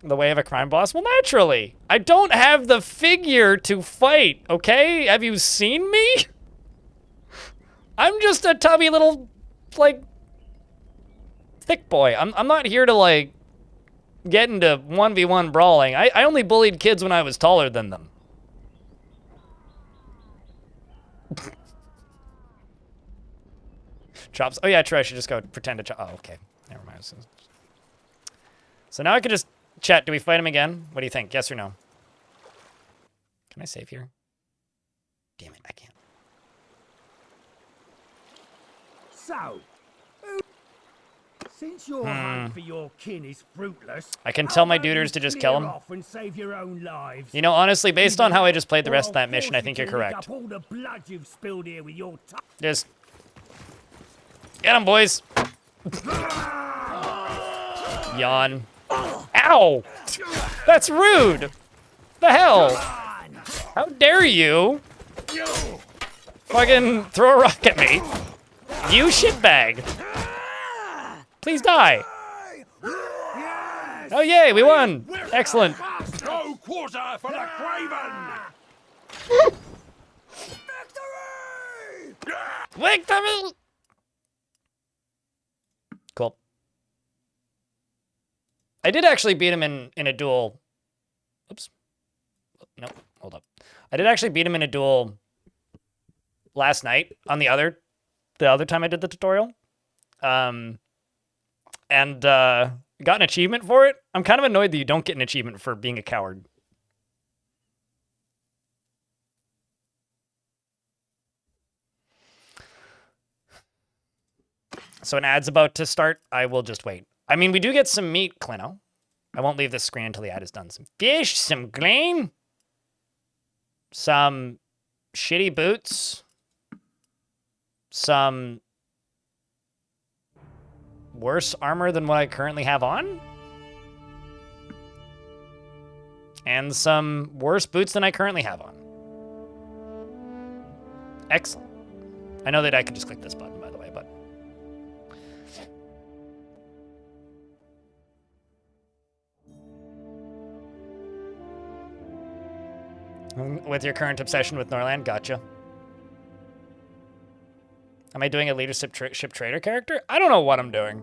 The way of a crime boss? Well, naturally. I don't have the figure to fight, okay? Have you seen me? I'm just a tubby little, like, thick boy. I'm not here to, like, get into 1v1 brawling. I only bullied kids when I was taller than them. Chops. Oh, yeah, true. I should just go pretend to chop. Oh, okay. Never mind. So now I can just chat. Do we fight him again? What do you think? Yes or no? Can I save here? Damn it, I can't. So, since your hunt for your kin is fruitless, I can tell my duders to just kill him. off and save your own lives. You know, honestly, based on how I just played the rest of that mission, I think you're correct. All the blood you've spilled here with your Just get him, boys. Yawn. Ow! That's rude. The hell? How dare you? Fucking throw a rock at me. You shitbag. Please die. Oh, yay, we won. Excellent. No quarter for the craven! Victory! Cool. I did actually beat him in a duel. Oops. No, hold up. I did actually beat him in a duel last night on the other time I did the tutorial. And got an achievement for it. I'm kind of annoyed that you don't get an achievement for being a coward. So an ad's about to start. I will just wait. I mean, we do get some meat, Clino. I won't leave this screen until the ad is done. Some fish, some grain, some shitty boots, some worse armor than what I currently have on, and some worse boots than I currently have on. Excellent. I know that I can just click this button, by the way, but with your current obsession with Norland, gotcha. Am I doing a leadership ship trader character? I don't know what I'm doing.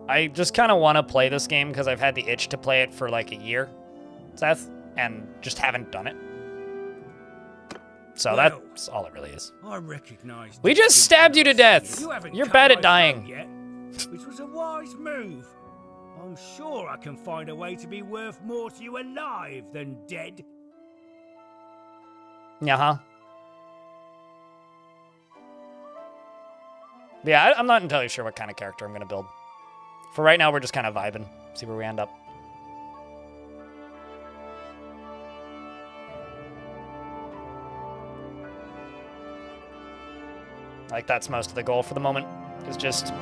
I just kind of want to play this game because I've had the itch to play it for like a year, Seth, and just haven't done it. So that's all it really is. I recognize. We just stabbed you to death. You're bad at dying. Yet, which was a wise move. I'm sure I can find a way to be worth more to you alive than dead. Yeah, Yeah, I'm not entirely sure what kind of character I'm going to build. For right now, we're just kind of vibing. See where we end up. Like, that's most of the goal for the moment, is just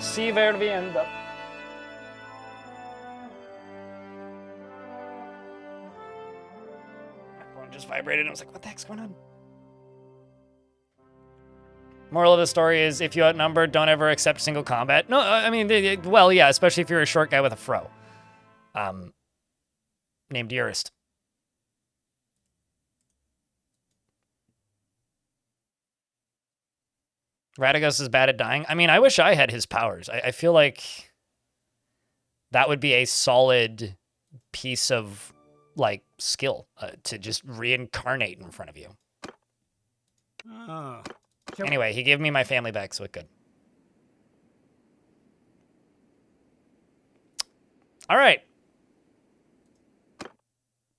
see where we end up. My phone just vibrated, and I was like, what the heck's going on? Moral of the story is, if you outnumber, don't ever accept single combat. No, I mean, well, yeah, especially if you're a short guy with a fro. Named Urist. Radagos is bad at dying. I mean, I wish I had his powers. I feel like that would be a solid piece of, like, skill to just reincarnate in front of you. Ah. Anyway, he gave me my family back, so it good. All right.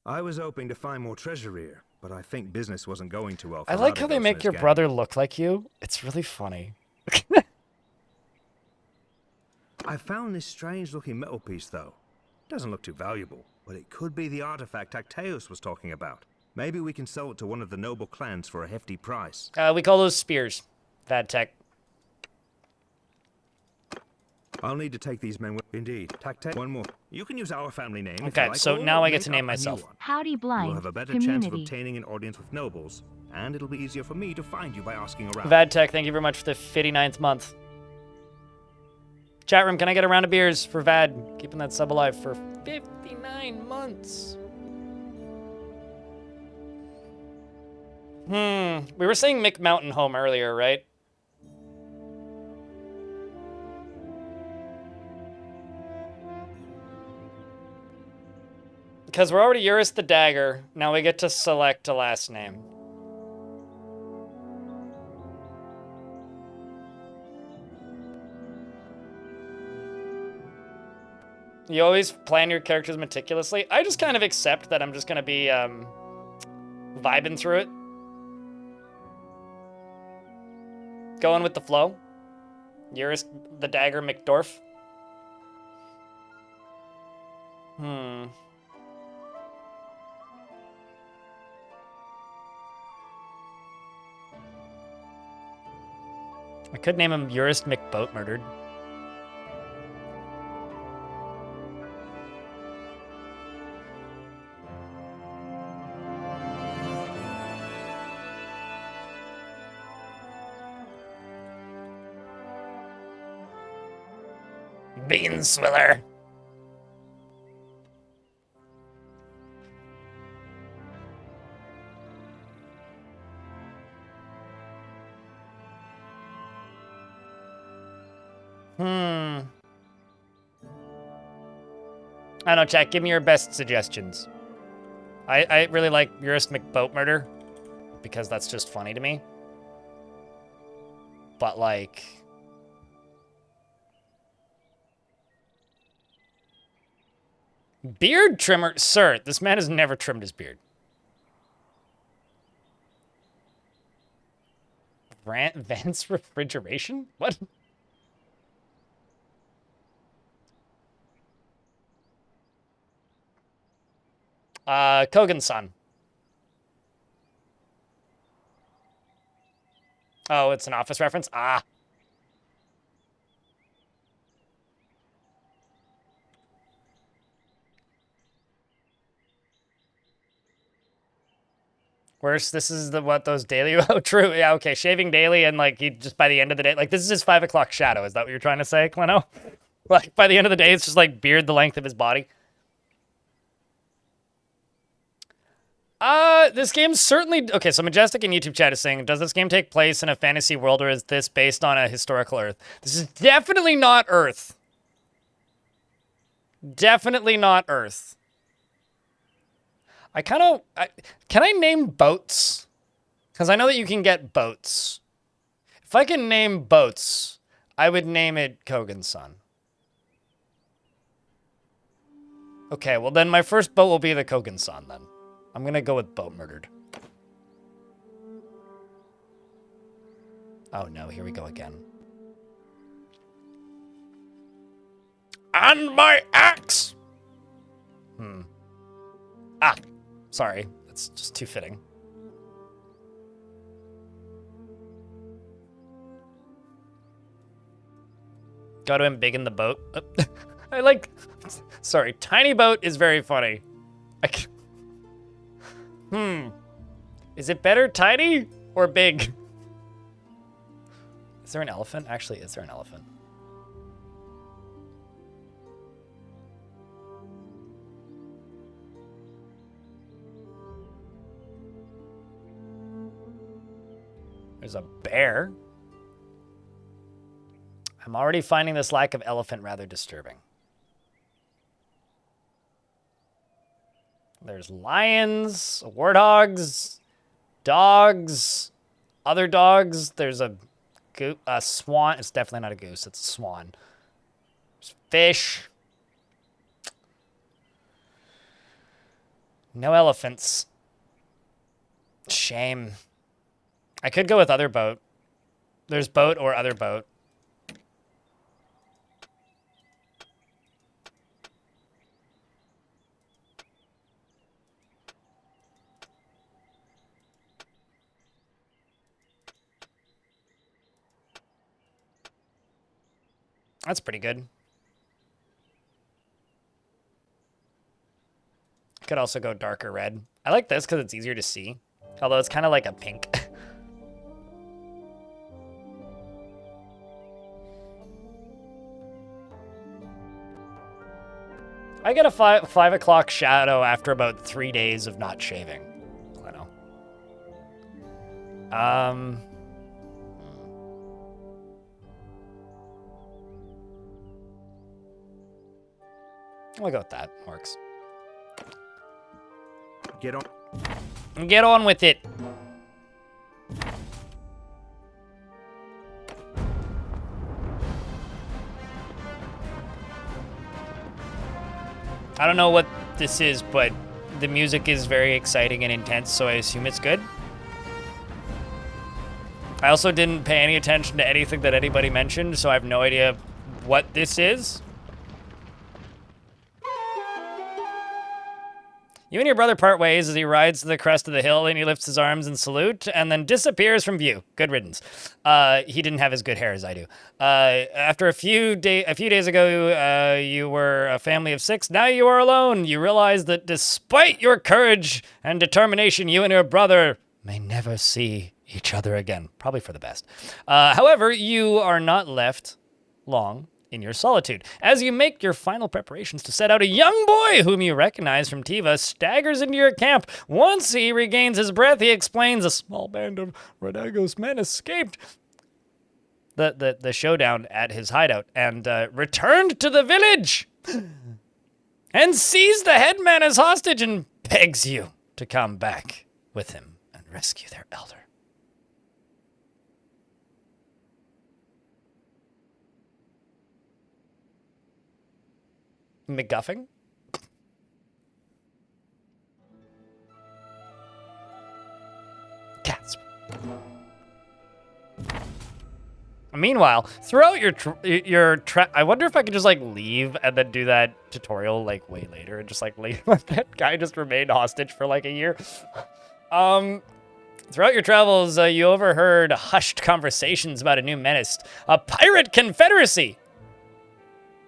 I was hoping to find more treasure here, but I think business wasn't going too well for I like how they Radagos and make his your gang. brother look like you. It's really funny. I found this strange-looking metal piece, though. Doesn't look too valuable, but it could be the artifact Actaeus was talking about. Maybe we can sell it to one of the noble clans for a hefty price. We call those spears. Bad tech. I'll need to take these men with... Indeed. Tacte, one more. You can use our family name if you Okay, like, so or now I get make to name up a new myself. one. Howdy blind You'll have a better community. chance of obtaining an audience with nobles, and it'll be easier for me to find you by asking around. Bad tech, thank you very much for the 59th month. Chat room, can I get a round of beers for Vad? Keeping that sub alive for 59 months. We were saying Mick Mountain Home earlier, right? Because we're already Urist the Dagger, now we get to select a last name. You always plan your characters meticulously. I just kind of accept that I'm just going to be vibing through it. Going with the flow. Urist the Dagger McDorf. I could name him Urist McBoat Murdered. Bean Swiller. I don't know, chat. Give me your best suggestions. I really like Urist McBoat Murder because that's just funny to me. But, like... Beard trimmer? Sir, this man has never trimmed his beard. Vance refrigeration? What? Kogan's son. Oh, it's an Office reference? Ah. Worse, this is what those daily... Oh, true. Yeah, okay. Shaving daily and, like, he just by the end of the day... Like, this is his 5 o'clock shadow. Is that what you're trying to say, Clino? Like, by the end of the day, it's just, like, beard the length of his body. This game's certainly... Okay, so Majestic in YouTube chat is saying, does this game take place in a fantasy world or is this based on a historical Earth? This is definitely not Earth. Definitely not Earth. I kind of... Can I name boats? Because I know that you can get boats. If I can name boats, I would name it Kogan's son. Okay, well then my first boat will be the Kogan's son then. I'm going to go with Boat Murdered. Oh no, here we go again. and my axe! Ah, sorry. That's just too fitting. Go to him big in the boat. I like... Sorry, tiny boat is very funny. Is it better tiny or big? Is there an elephant? Actually, is there an elephant? There's a bear. I'm already finding this lack of elephant rather disturbing. There's lions, warthogs, dogs, other dogs. There's a swan. It's definitely not a goose. It's a swan. There's fish. No elephants. Shame. I could go with other boat. There's boat or other boat. That's pretty good. Could also go darker red. I like this because it's easier to see. Although it's kind of like a pink. I get a 5 o'clock shadow after about 3 days of not shaving. I know. I'll go with that. Works. Get on. Get on with it. I don't know what this is, but the music is very exciting and intense, so I assume it's good. I also didn't pay any attention to anything that anybody mentioned, so I have no idea what this is. You and your brother part ways as he rides to the crest of the hill and he lifts his arms in salute and then disappears from view. Good riddance. He didn't have as good hair as I do. After a few days ago, you were a family of 6. Now you are alone. You realize that despite your courage and determination, you and your brother may never see each other again. Probably for the best. However, you are not left long in your solitude. As you make your final preparations to set out, a young boy whom you recognize from Tiva staggers into your camp. Once he regains his breath, he explains a small band of Rodagos men escaped the showdown at his hideout and returned to the village and seized the headman as hostage and begs you to come back with him and rescue their elder. McGuffin? Cats. Meanwhile, throughout I wonder if I could just like leave and then do that tutorial like way later and just like leave. That guy just remained hostage for like a year. Throughout your travels, you overheard hushed conversations about a new menace, a pirate confederacy.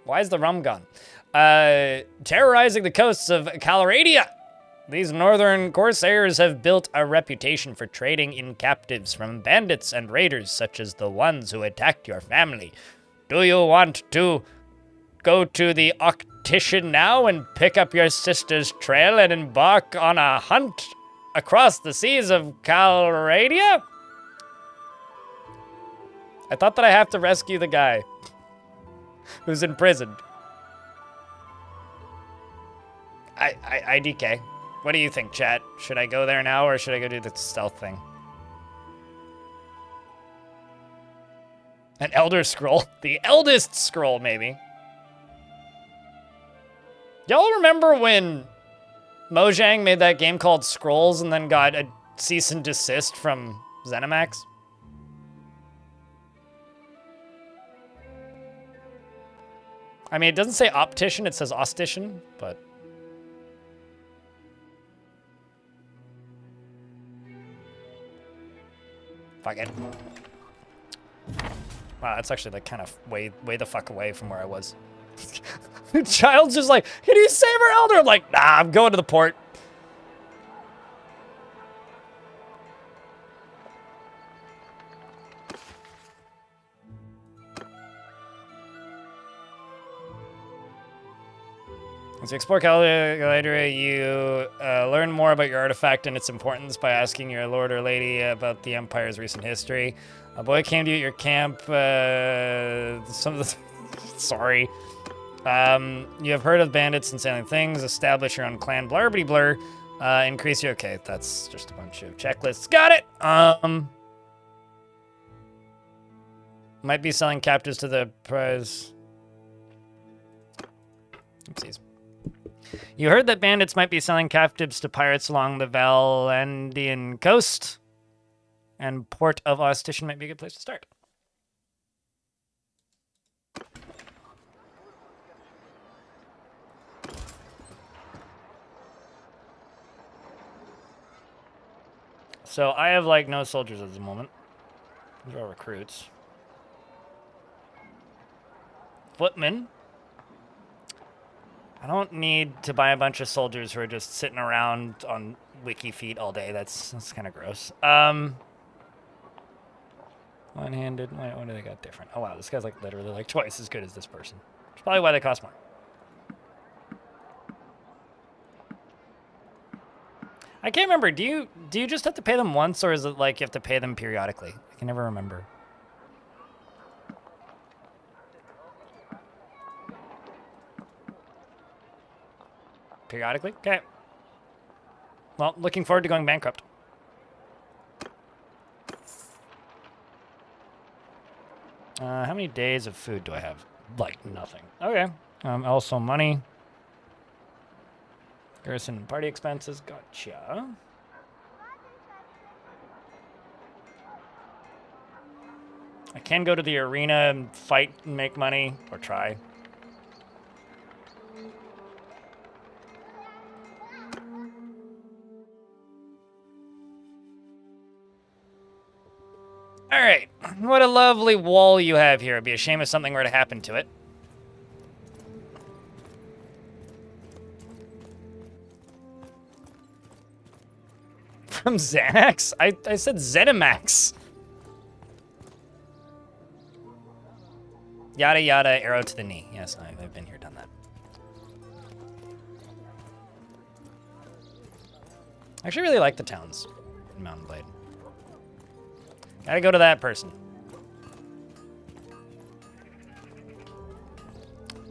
Why is the rum gone? Terrorizing the coasts of Calradia. These northern corsairs have built a reputation for trading in captives from bandits and raiders such as the ones who attacked your family. Do you want to go to the Octician now and pick up your sister's trail and embark on a hunt across the seas of Calradia? I thought that I have to rescue the guy who's imprisoned. IDK. What do you think, chat? Should I go there now or should I go do the stealth thing? An Elder Scroll. The eldest scroll, maybe. Y'all remember when Mojang made that game called Scrolls and then got a cease and desist from ZeniMax? I mean, it doesn't say optician, it says ostician, but... Fuck it. Wow, that's actually like kind of way the fuck away from where I was. The child's just like, can you save our elder? I'm like, nah, I'm going to the port. As you explore Caldera, you learn more about your artifact and its importance by asking your lord or lady about the Empire's recent history. A boy came to you at your camp. Sorry. You have heard of bandits and selling things. Establish your own clan. Blarbity blur. Increase your... Okay, that's just a bunch of checklists. Got it! Might be selling captives to the prize. Oopsies. You heard that bandits might be selling captives to pirates along the Valandian coast, and Port of Ostician might be a good place to start. So I have like no soldiers at the moment. These are all recruits. Footmen. I don't need to buy a bunch of soldiers who are just sitting around on wiki feet all day. That's kind of gross. One-handed. What do they got different? Oh wow, this guy's like literally like twice as good as this person. That's probably why they cost more. I can't remember. Do you just have to pay them once, or is it like you have to pay them periodically? I can never remember. Periodically? Okay. Well, looking forward to going bankrupt. How many days of food do I have? Like, nothing. Okay. Also money. Garrison party expenses. Gotcha. I can go to the arena and fight and make money. Or try. Alright, what a lovely wall you have here. It'd be a shame if something were to happen to it. From Xanax? I said Zenimax. Yada yada, arrow to the knee. Yes, I've been here, done that. I actually really like the towns in Mountain Blade. Gotta go to that person.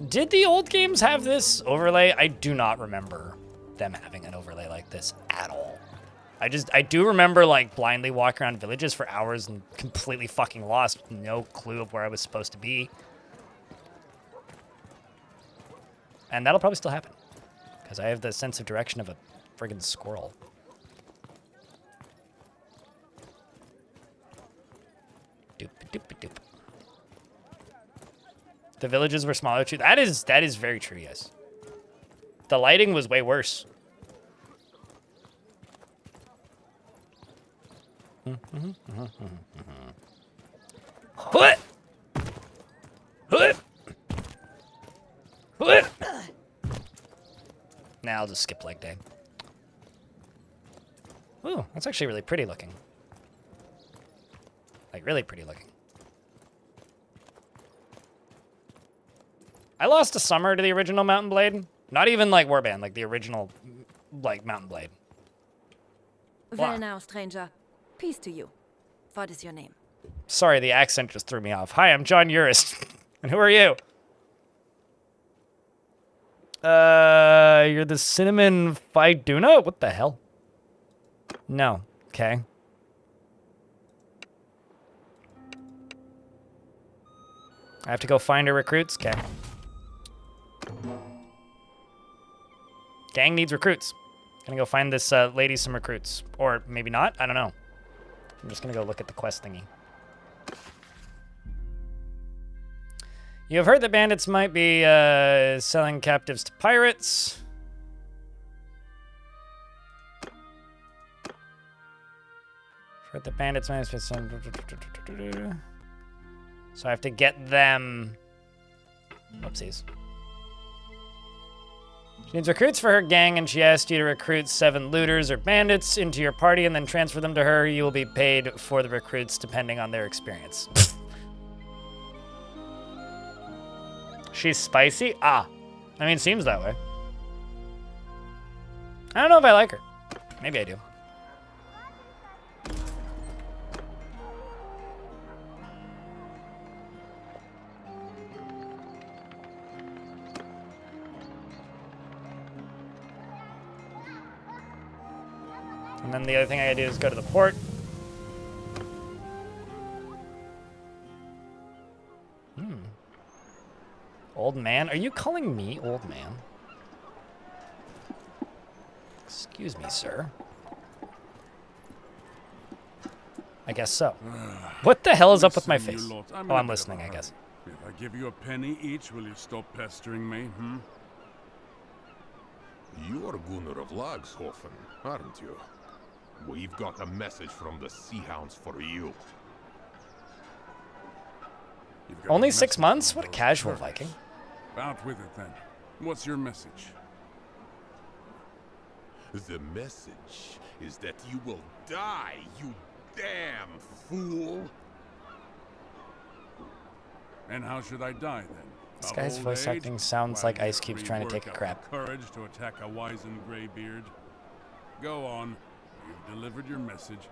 Did the old games have this overlay? I do not remember them having an overlay like this at all. I do remember like blindly walking around villages for hours and completely fucking lost, with no clue of where I was supposed to be. And that'll probably still happen, because I have the sense of direction of a friggin' squirrel. Doop, doop, doop. The villages were smaller too. That is very true, yes. The lighting was way worse. What? Now I'll just skip leg day. Ooh, that's actually really pretty looking. Like, really pretty looking. I lost a summer to the original Mountain Blade. Not even, like, Warband. Like, the original, like, Mountain Blade. Well now, stranger. Peace to you. What is your name? Sorry, the accent just threw me off. Hi, I'm John Urist. And who are you? You're the Cinnamon Fiduna? What the hell? No. Okay. I have to go find her recruits? Okay. Gang needs recruits. Gonna go find this lady some recruits. Or maybe not? I don't know. I'm just gonna go look at the quest thingy. You have heard that bandits might be selling captives to pirates. Heard that bandits might be selling... So I have to get them... Whoopsies. She needs recruits for her gang, and she asked you to recruit 7 looters or bandits into your party and then transfer them to her. You will be paid for the recruits depending on their experience. She's spicy? Ah. I mean, seems that way. I don't know if I like her. Maybe I do. And then the other thing I gotta do is go to the port. Old man? Are you calling me old man? Excuse me, sir. I guess so. What the hell is up with my face? Oh, I'm listening, I guess. If I give you a penny each, will you stop pestering me, hmm? You're Gunnar of Lagshofen, aren't you? We've got a message from the Sea Hounds for you. Only 6 months? What a casual Viking. Out with it then. What's your message? The message is that you will die, you damn fool! And how should I die then? This guy's voice acting sounds like Ice Cube's trying to take a crap. Courage to attack a wizened graybeard. Go on. You've delivered your message.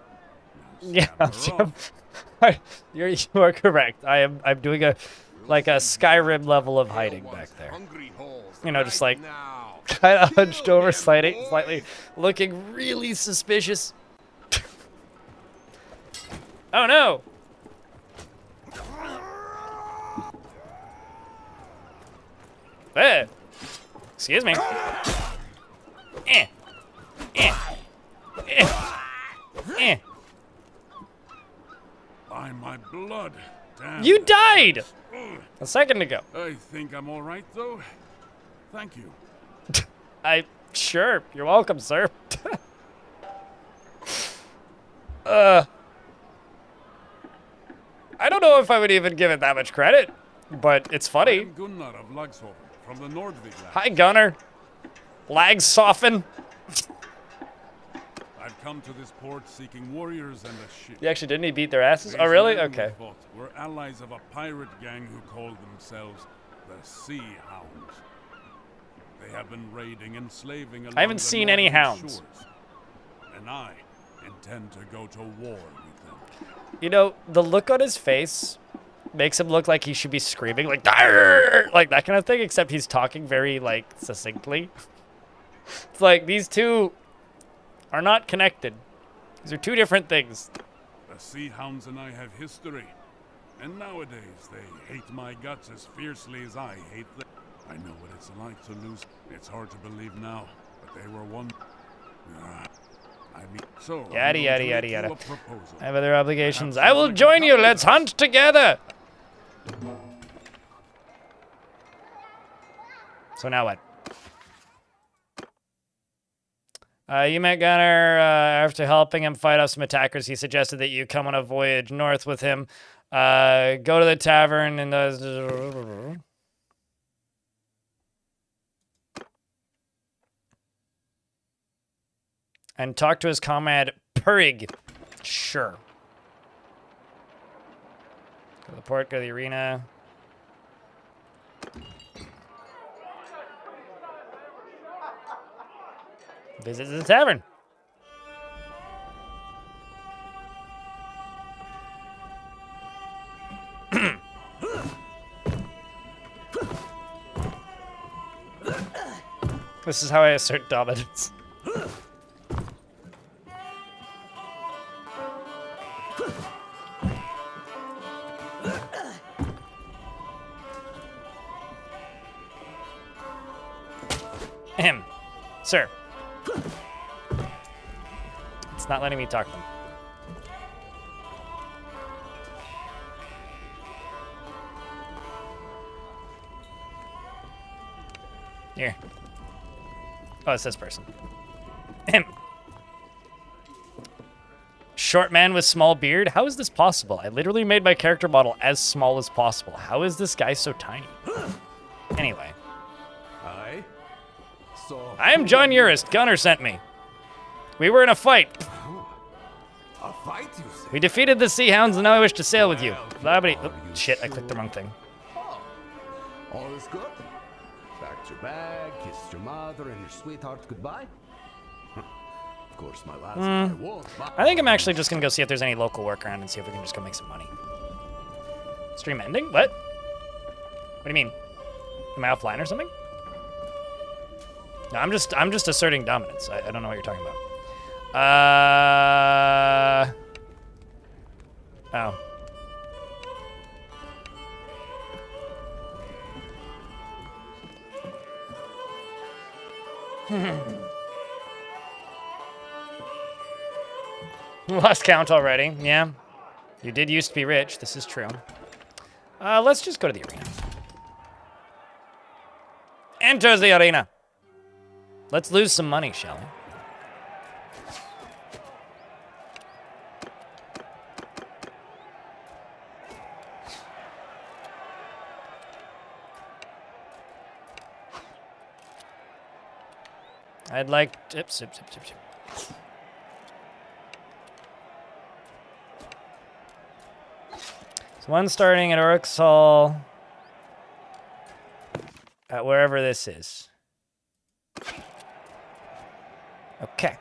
Yeah, you are correct. I'm doing a Skyrim level of hiding back there. You know, just like kind of hunched over, slightly looking really suspicious. Oh no! Hey, excuse me. By my blood. Damn. You died a second ago. I think I'm all right though. Thank you. Sure. You're welcome, sir. I don't know if I would even give it that much credit, but it's funny. I'm Gunnar of Lagshofen from the Nordvig. Hi, Gunnar. Lagshofen. I've come to this port seeking warriors and a ship. You actually didn't he beat their asses? Oh, really? Okay. We're allies of a pirate gang who call themselves the Sea Hounds. They have been raiding and slaving along I haven't seen any hounds. Shores, and I intend to go to war with them. You know, the look on his face makes him look like he should be screaming, like that kind of thing, except he's talking very, like, succinctly. It's like, these two are not connected. These are two different things. The Sea Hounds and I have history, and nowadays they hate my guts as fiercely as I hate them. I know what it's like to lose. It's hard to believe now, but they were one. So Yada yada yada yada. I have other obligations. I will join you. Let's hunt together. So now what? You met Gunnar after helping him fight off some attackers. He suggested that you come on a voyage north with him. Go to the tavern and talk to his comrade Purig. Sure. Go to the port, go to the arena. Visit the tavern. This is how I assert dominance. Him, sir. It's not letting me talk to him. Here. Oh, it's this person. Him. Short man with small beard? How is this possible? I literally made my character model as small as possible. How is this guy so tiny? Anyway. Aye. So I am John Urist. Gunner sent me. We were in a fight. a fight, you say? We defeated the Sea Hounds and now I wish to sail with you. Well, Blabbity. are Oh, you shit, I clicked the wrong thing. Oh, all is good. Packed your bag, kissed your mother and your sweetheart goodbye. Of course, my lads and I won't. I think I'm actually just gonna go see if there's any local work around and see if we can just go make some money. Stream ending? What? What do you mean? Am I offline or something? No, I'm just asserting dominance. I don't know what you're talking about. Oh. Lost count already. Yeah. You did used to be rich. This is true. Let's just go to the arena. Enters the arena. Let's lose some money, shall we? I'd like to... Sip. So one starting at Orixol, at wherever this is. Okay.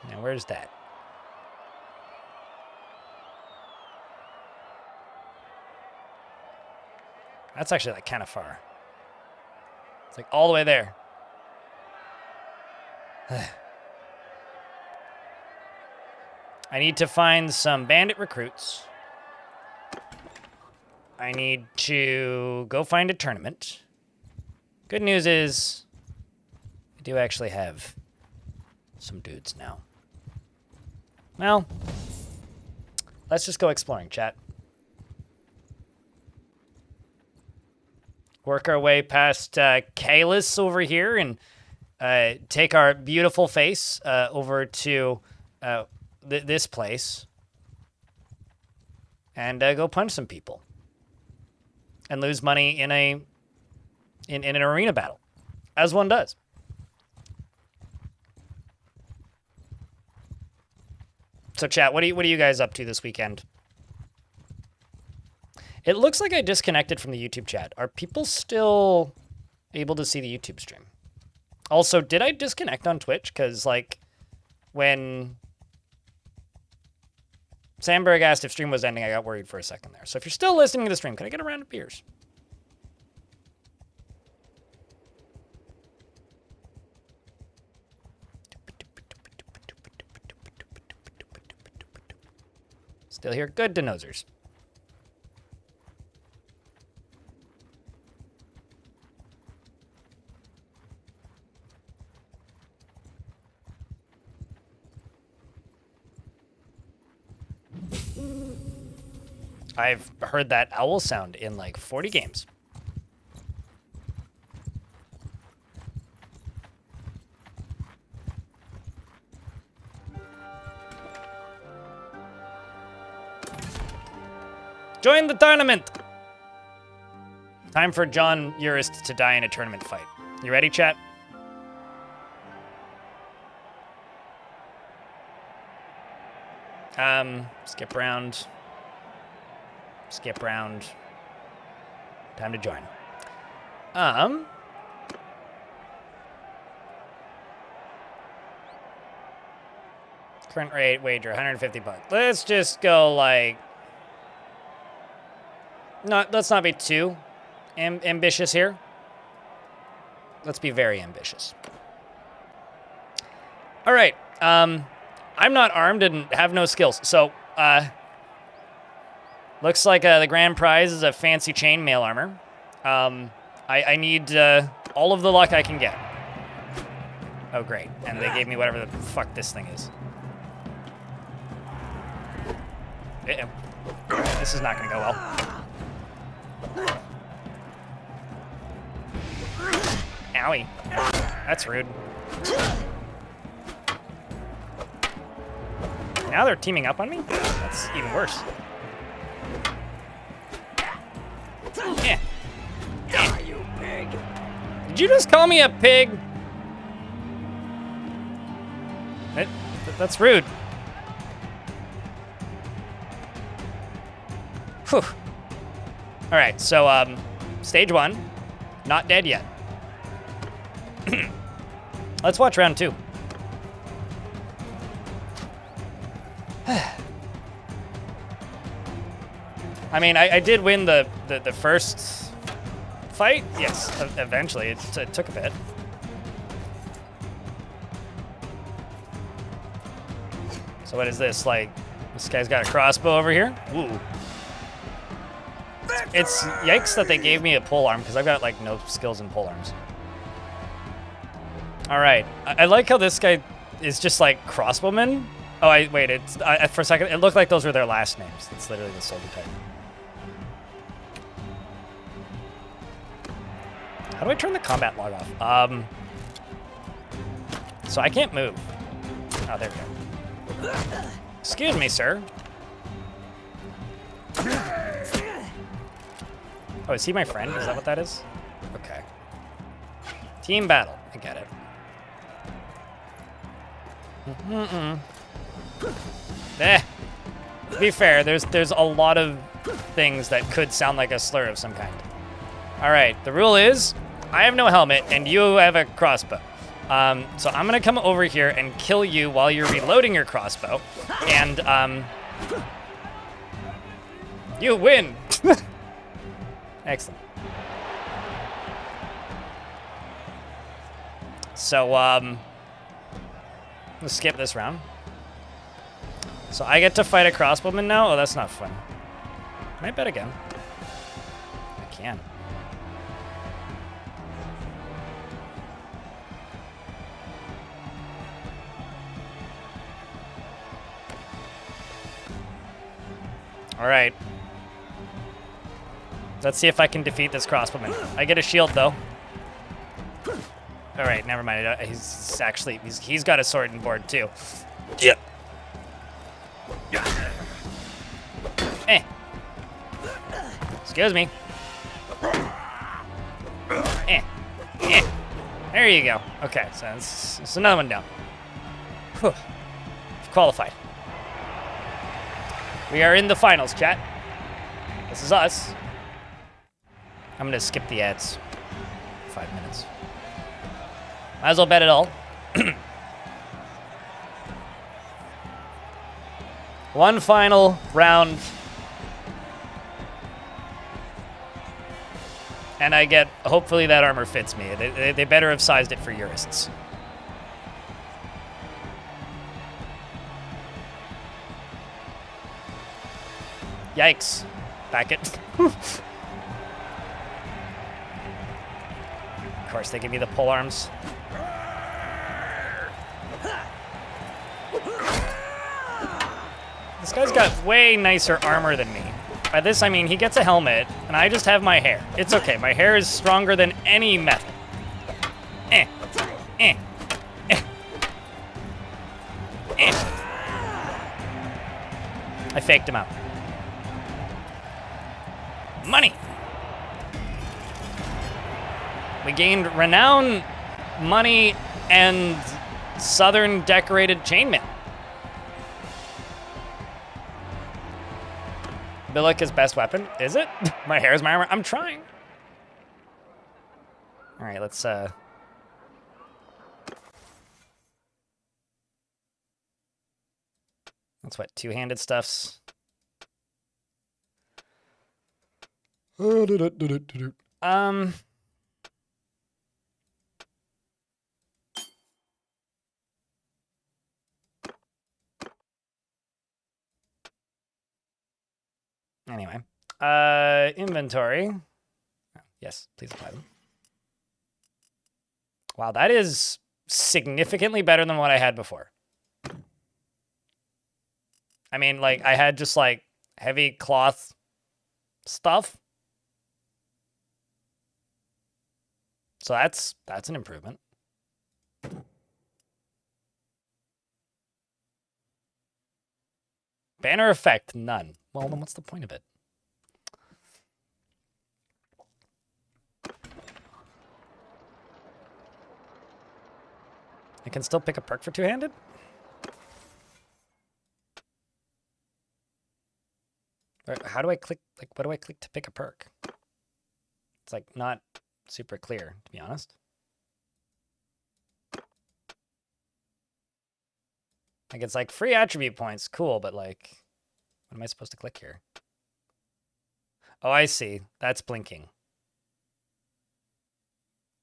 Now where's that? That's actually like kind of far. It's like all the way there. I need to find some bandit recruits. I need to go find a tournament. Good news is, I do actually have some dudes now. Well, let's just go exploring, chat. Work our way past Kalis over here and take our beautiful face over to this place and go punch some people and lose money in an arena battle, as one does. So, chat, what are you guys up to this weekend? It looks like I disconnected from the YouTube chat. Are people still able to see the YouTube stream? Also, did I disconnect on Twitch? Because, like, when Sandberg asked if stream was ending, I got worried for a second there. So if you're still listening to the stream, can I get a round of beers? Still here? Good to nosers. I've heard that owl sound in like 40 games. Join the tournament! Time for John Urist to die in a tournament fight. You ready, chat? Skip round. Skip round. Time to join. Current rate wager, 150 bucks. Let's just go like... let's not be too ambitious here. Let's be very ambitious. All right. I'm not armed and have no skills. So, looks like the grand prize is a fancy chainmail armor. I need all of the luck I can get. Oh, great. And they gave me whatever the fuck this thing is. This is not gonna go well. Owie. That's rude. Now they're teaming up on me? That's even worse. Yeah. Yeah. You pig. Did you just call me a pig? That's rude. Whew. All right, so stage 1, not dead yet. Let's watch round 2. I mean, I did win the first fight. Yes, eventually. It took a bit. So what is this? Like, this guy's got a crossbow over here? Ooh. It's yikes that they gave me a polearm because I've got, like, no skills in polearms. All right. I like how this guy is just, like, crossbowman. Oh, wait. For a second, it looked like those were their last names. It's literally the soldier type. How do I turn the combat log off? So I can't move. Oh, there we go. Excuse me, sir. Oh, is he my friend? Is that what that is? Okay. Team battle. I get it. To be fair, there's a lot of things that could sound like a slur of some kind. All right, the rule is I have no helmet and you have a crossbow. So I'm gonna come over here and kill you while you're reloading your crossbow, and you win. Excellent. So let's skip this round. So I get to fight a crossbowman now. Oh, that's not fun. Can I bet again? I can. All right. Let's see if I can defeat this crossbowman. I get a shield, though. All right, never mind. He's got a sword and board, too. Yep. Eh. Excuse me. Eh. Eh. There you go. Okay, so it's another one down. Whew. Qualified. We are in the finals, chat. This is us. I'm gonna skip the ads. 5 minutes. Might as well bet it all. One final round. And I get, hopefully that armor fits me. They better have sized it for Urists. Yikes. Back it. Of course, they give me the pole arms. This guy's got way nicer armor than me. By this, I mean he gets a helmet, and I just have my hair. It's okay. My hair is stronger than any metal. Eh. Eh. Eh. Eh. I faked him out. Money! We gained renown, money, and southern decorated chainmail. Billick best weapon. Is it? My hair is my armor. I'm trying. All right, let's what, two-handed stuffs. Anyway, inventory. Oh, yes, please apply them. Wow, that is significantly better than what I had before. I mean, like, I had just, like, heavy cloth stuff. So that's an improvement. Banner effect, none. Well, then what's the point of it? I can still pick a perk for two-handed? How do I click, like, what do I click to pick a perk? It's, like, not super clear, to be honest. Like, it's like free attribute points, cool, but, like, what am I supposed to click here? Oh, I see. That's blinking.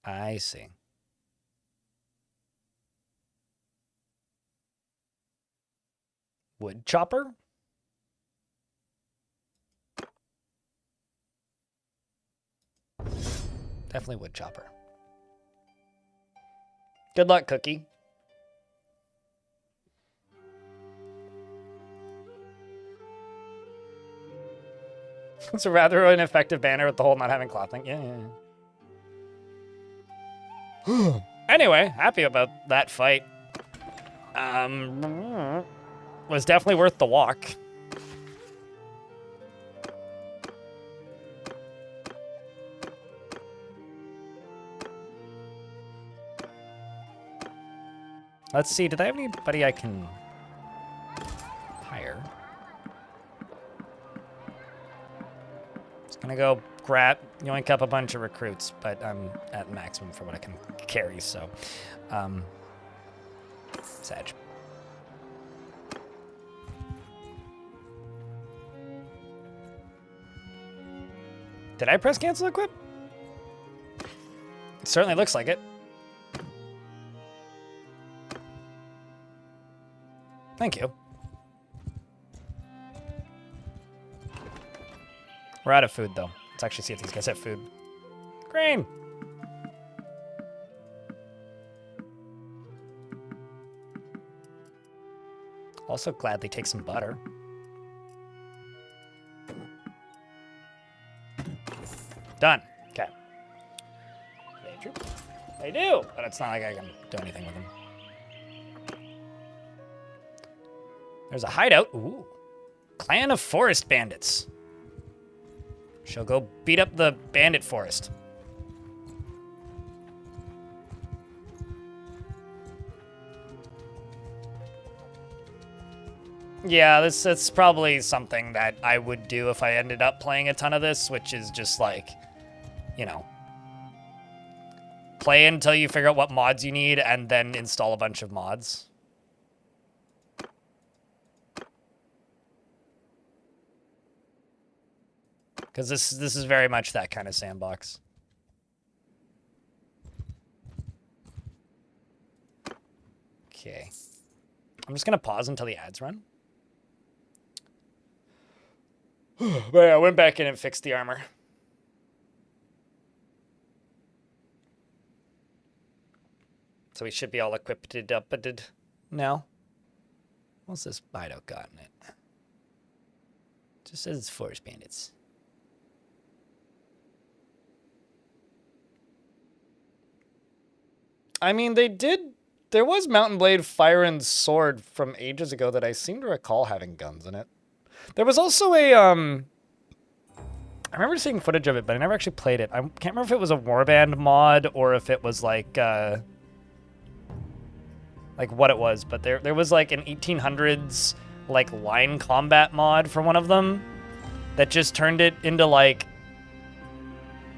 I see. Wood chopper? Definitely wood chopper. Good luck, Cookie. It's a rather ineffective banner with the whole not having cloth thing. Yeah. Anyway, happy about that fight. Was definitely worth the walk. Let's see, did I have anybody I can hire? Just gonna go yoink up a bunch of recruits, but I'm at maximum for what I can carry, so Sag. Did I press cancel equip? It certainly looks like it. Thank you. We're out of food, though. Let's actually see if these guys have food. Grain! Also gladly take some butter. Done. Okay. They do, but it's not like I can do anything with them. There's a hideout. Ooh. Clan of Forest Bandits. Shall go beat up the bandit forest. Yeah, that's probably something that I would do if I ended up playing a ton of this, which is just like, you know, play until you figure out what mods you need and then install a bunch of mods. Because this is very much that kind of sandbox. Okay. I'm just going to pause until the ads run. But yeah, I went back in and fixed the armor. So we should be all equipped up now. What's this hideout got in it? Just says it's Forest Bandits. I mean, there was Mountain Blade Fire and Sword from ages ago that I seem to recall having guns in it. There was also a, I remember seeing footage of it, but I never actually played it. I can't remember if it was a warband mod or if it was like what it was, but there was like an 1800s, like, line combat mod for one of them that just turned it into, like,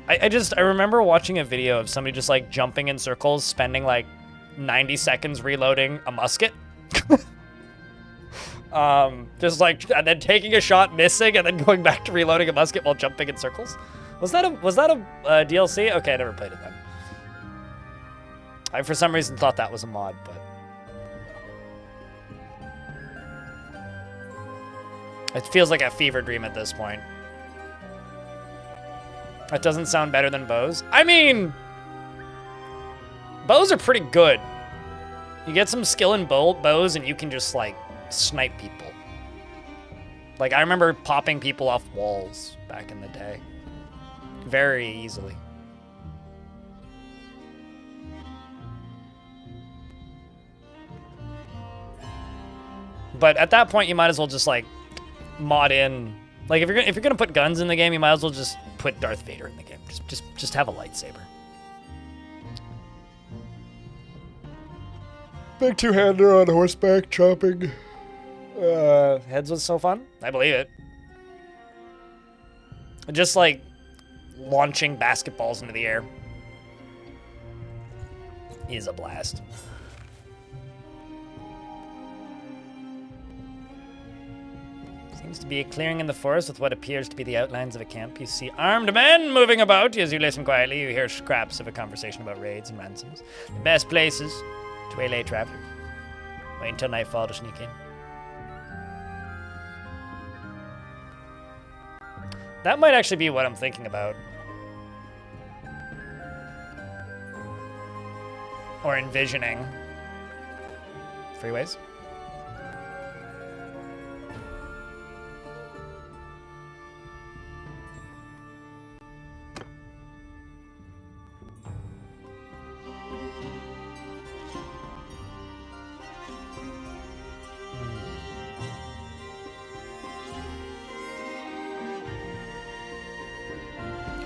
I remember watching a video of somebody just, like, jumping in circles, spending, like, 90 seconds reloading a musket. Just, like, and then taking a shot, missing, and then going back to reloading a musket while jumping in circles. Was that a DLC? Okay, I never played it then. I, for some reason, thought that was a mod, but... It feels like a fever dream at this point. That doesn't sound better than bows. I mean, bows are pretty good. You get some skill in bows and you can just, like, snipe people. Like, I remember popping people off walls back in the day. Very easily. But at that point, you might as well just, like, mod in... Like, if you're gonna put guns in the game, you might as well just put Darth Vader in the game. Just have a lightsaber. Big two-hander on horseback chopping. Heads was so fun. I believe it. Just like launching basketballs into the air is a blast. Seems to be a clearing in the forest with what appears to be the outlines of a camp. You see armed men moving about. As you listen quietly, you hear scraps of a conversation about raids and ransoms. The best places to waylay travelers. Wait until nightfall to sneak in. That might actually be what I'm thinking about. Or envisioning. Freeways.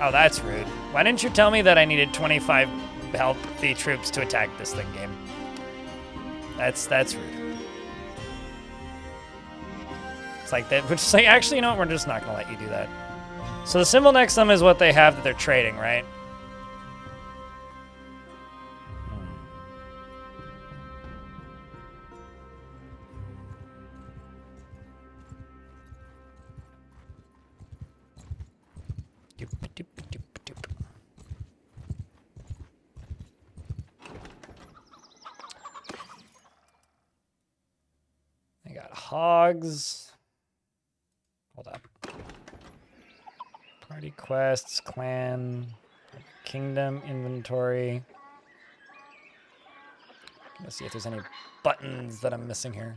Oh, that's rude. Why didn't you tell me that I needed 25 healthy troops to attack this thing, game? That's rude. It's like that, which is like, actually, you know what? We're just not gonna let you do that. So the symbol next to them is what they have that they're trading, right? I got hogs. Hold up. Party quests, clan, kingdom, inventory. Let's see if there's any buttons that I'm missing here.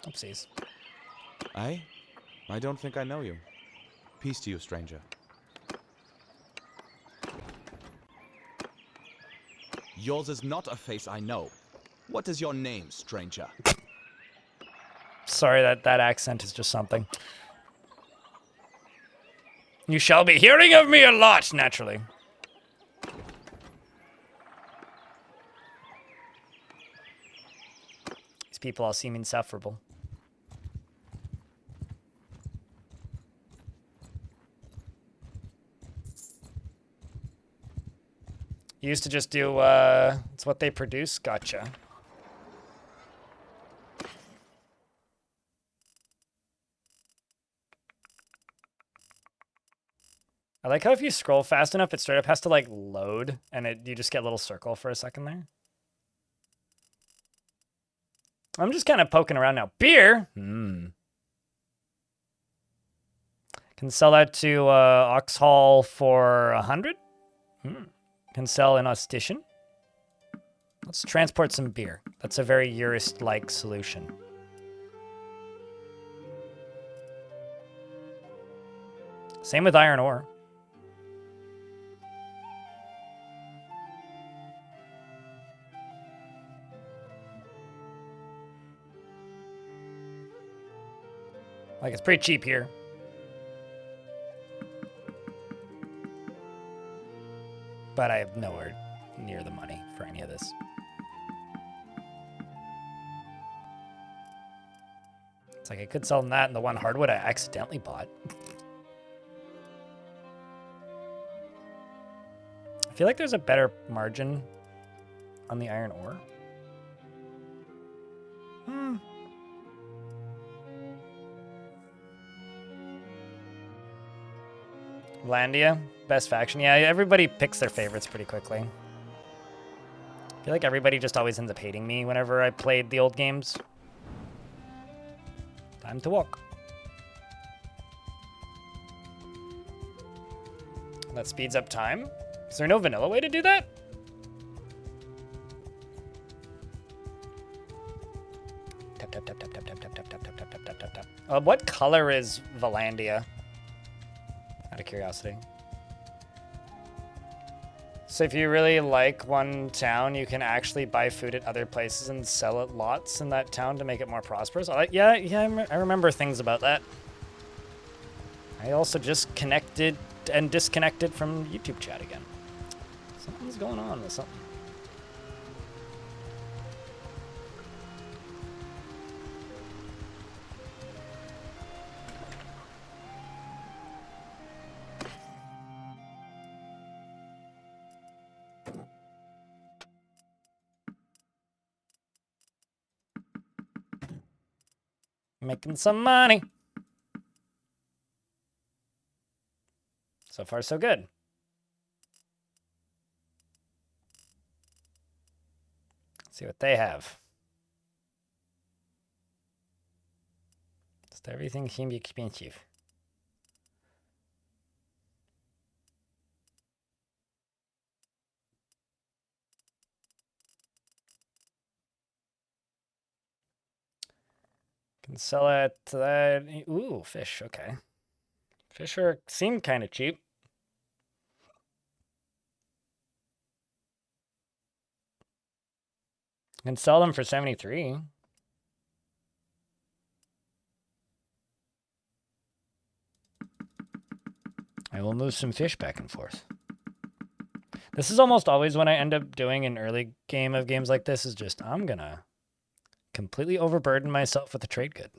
Oopsies. I don't think I know you. Peace to you, stranger. Yours is not a face I know. What is your name, stranger? Sorry, that accent is just something. You shall be hearing of me a lot, naturally. These people all seem insufferable. You used to just do, it's what they produce? Gotcha. I like how if you scroll fast enough, it straight up has to, like, load, and you just get a little circle for a second there. I'm just kind of poking around now. Beer? Can sell that to Oxhall for 100? Can sell in Austition. Let's transport some beer. That's a very Urist-like solution. Same with iron ore. Like, it's pretty cheap here. But I have nowhere near the money for any of this. It's like I could sell them that and the one hardwood I accidentally bought. I feel like there's a better margin on the iron ore. Landia, best faction. Yeah, everybody picks their favorites pretty quickly. I feel like everybody just always ends up hating me whenever I played the old games. Time to walk. That speeds up time? Is there no vanilla way to do that? Tap, tap, tap, tap, tap, tap, tap, tap, tap, tap, tap, tap, tap, tap. What color is Valandia? Out of curiosity. So if you really like one town, you can actually buy food at other places and sell it lots in that town to make it more prosperous. Yeah, I remember things about that. I also just connected and disconnected from YouTube chat again. Something's going on with something. Making some money. So far, so good. Let's see what they have. Just everything seems expensive. Can sell it to that. Ooh, fish. Okay. Fish seem kind of cheap. Can sell them for 73. I will move some fish back and forth. This is almost always when I end up doing an early game of games like this is just, I'm gonna completely overburden myself with a trade good.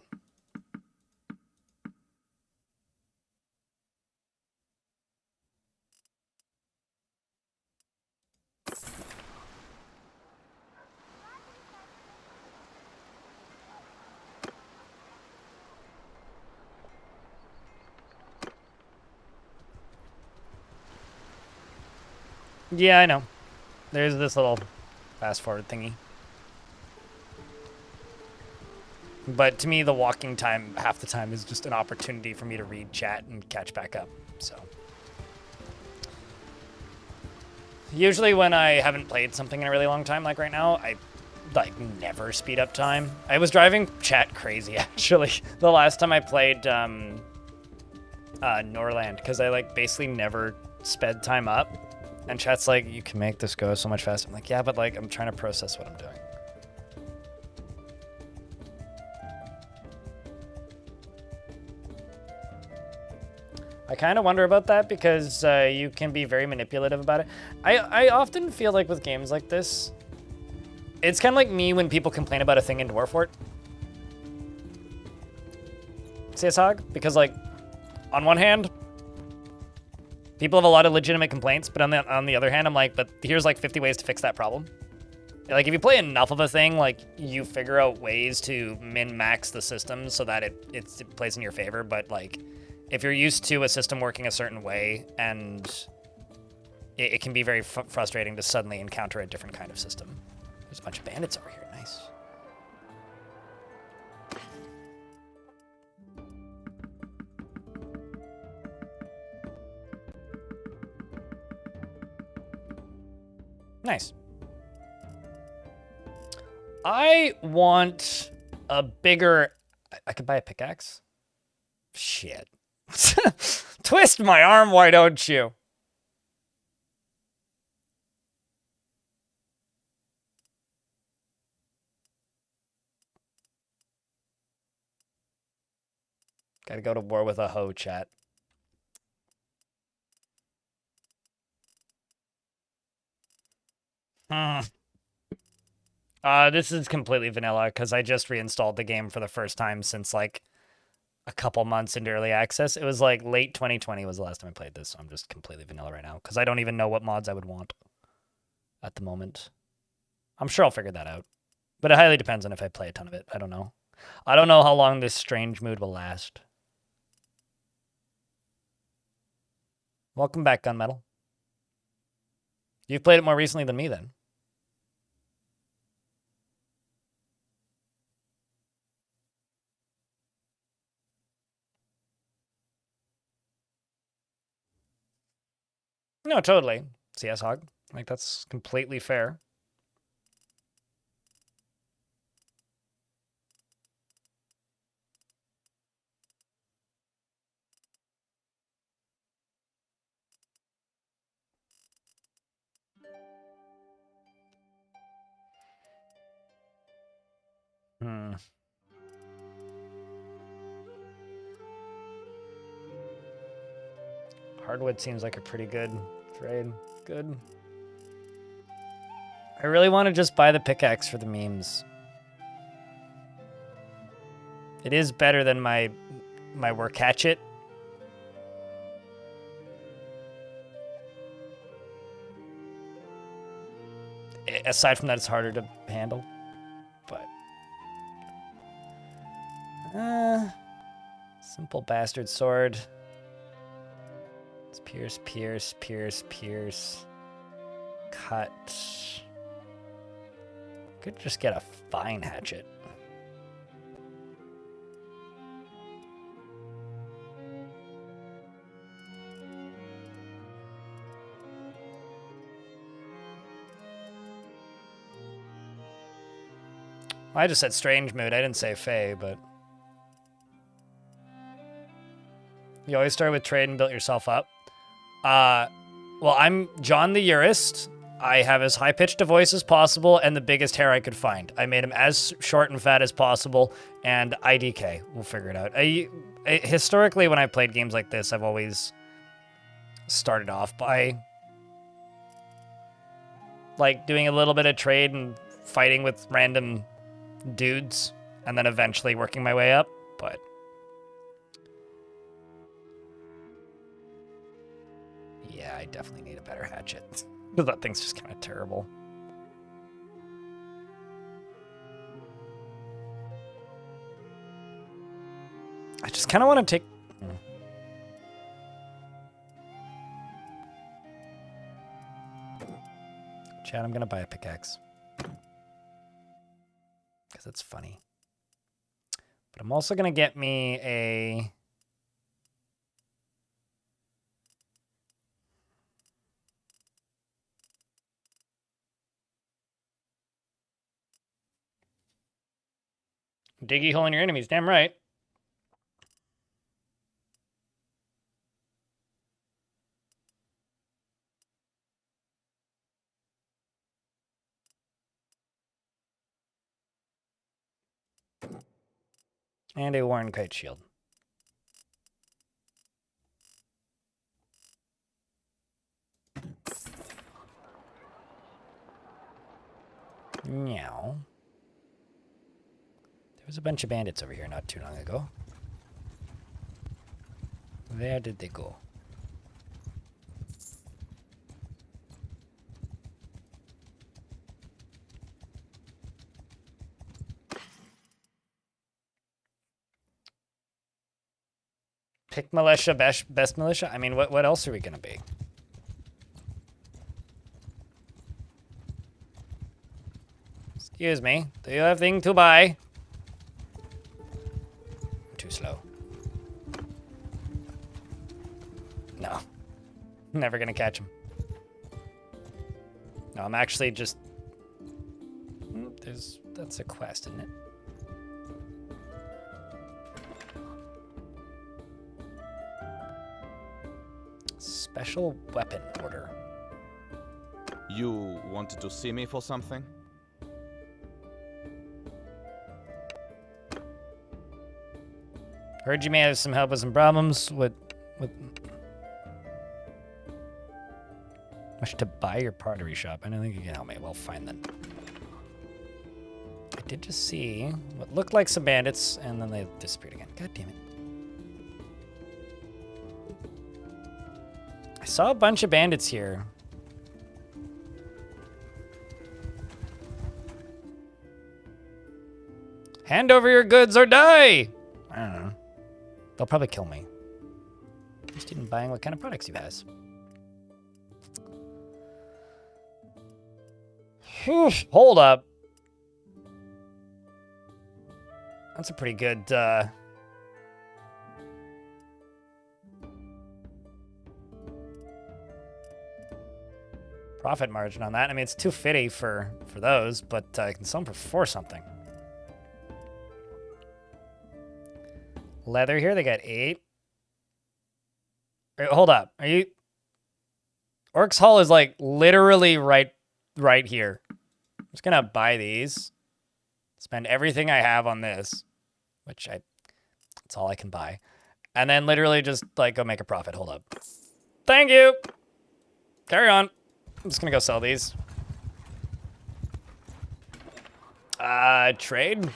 Yeah, I know. There's this little fast forward thingy. But to me, the walking time half the time is just an opportunity for me to read chat and catch back up. So usually when I haven't played something in a really long time, like right now, I like never speed up time. I was driving chat crazy actually the last time I played Norland, because I like basically never sped time up. And chat's like, you can make this go so much faster. I'm like, yeah, but like I'm trying to process what I'm doing. I kind of wonder about that because you can be very manipulative about it. I often feel like with games like this, it's kind of like me when people complain about a thing in Dwarfort. CSHOG? Because like, on one hand, people have a lot of legitimate complaints, but on the other hand, I'm like, but here's like 50 ways to fix that problem. Like if you play enough of a thing, like you figure out ways to min-max the system so that it plays in your favor, but like, if you're used to a system working a certain way, and it can be very frustrating to suddenly encounter a different kind of system. There's a bunch of bandits over here. Nice. Nice. I want a bigger... I could buy a pickaxe? Shit. Twist my arm, why don't you? Gotta go to war with a hoe, chat. This is completely vanilla because I just reinstalled the game for the first time since like a couple months into early access. It was like late 2020 was the last time I played this, so I'm just completely vanilla right now because I don't even know what mods I would want at the moment. I'm sure I'll figure that out, but it highly depends on if I play a ton of it. I don't know. I don't know how long this strange mood will last. Welcome back, Gunmetal. You've played it more recently than me, then. No, totally. CS Hog. Like, that's completely fair. Hmm. Hardwood seems like a pretty good trade. Good. I really want to just buy the pickaxe for the memes. It is better than my work hatchet. Aside from that, it's harder to handle. But simple bastard sword. It's pierce, pierce, pierce, pierce. Cut. Could just get a fine hatchet. I just said strange mood. I didn't say Fae, but you always start with trade and built yourself up. Well, I'm John the Urist. I have as high-pitched a voice as possible and the biggest hair I could find. I made him as short and fat as possible, and IDK. We'll figure it out. Historically, when I played games like this, I've always started off by like doing a little bit of trade and fighting with random dudes, and then eventually working my way up, but yeah, I definitely need a better hatchet. Because that thing's just kind of terrible. I just kind of want to take... Chad, I'm going to buy a pickaxe. Because that's funny. But I'm also going to get me a... diggy hole in your enemies, damn right. And a worn kite shield. Meow. There was a bunch of bandits over here not too long ago. Where did they go? Pick militia, best militia? I mean, what else are we gonna be? Excuse me, do you have thing to buy? I'm too slow. No. Never gonna catch him. No, I'm actually just... That's a quest, isn't it? Special weapon order. You wanted to see me for something? Heard you may have some help with some problems with wish to buy your pottery shop. I don't think you can help me. Well, fine then. I did just see what looked like some bandits, and then they disappeared again. God damn it. I saw a bunch of bandits here. Hand over your goods or die! I don't know. They'll probably kill me. Interested in buying what kind of products he has. Whew, hold up. That's a pretty good, profit margin on that. I mean, it's 250 for those, but I can sell them for 4 something. Leather here, they got 8. Wait, hold up. Are you... Orc's Hall is like literally right here. I'm just gonna buy these. Spend everything I have on this, which that's all I can buy. And then literally just like go make a profit. Hold up. Thank you. Carry on. I'm just gonna go sell these. Trade.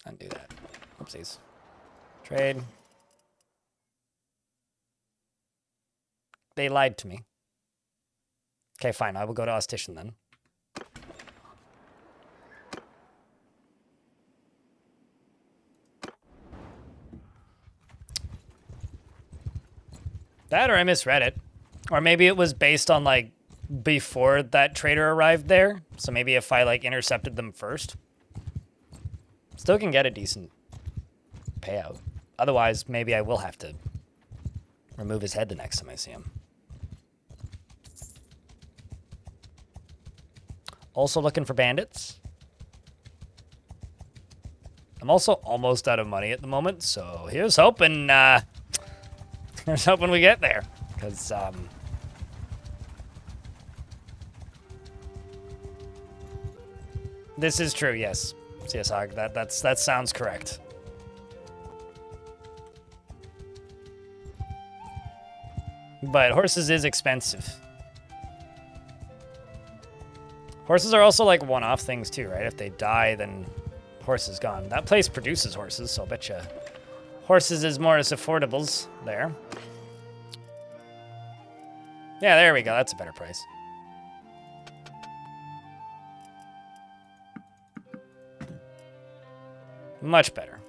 Undo that. Oopsies. Trade. They lied to me. Okay, fine. I will go to Ostician then. That or I misread it. Or maybe it was based on like before that trader arrived there. So maybe if I like intercepted them first. Still can get a decent payout. Otherwise, maybe I will have to remove his head the next time I see him. Also looking for bandits. I'm also almost out of money at the moment, so here's hoping, here's hoping we get there. Because, this is true, yes. CSHog, that sounds correct. But horses is expensive. Horses are also like one-off things too, right? If they die, then horse is gone. That place produces horses, so I'll bet you horses is more as affordables there. Yeah, there we go. That's a better price. Much better.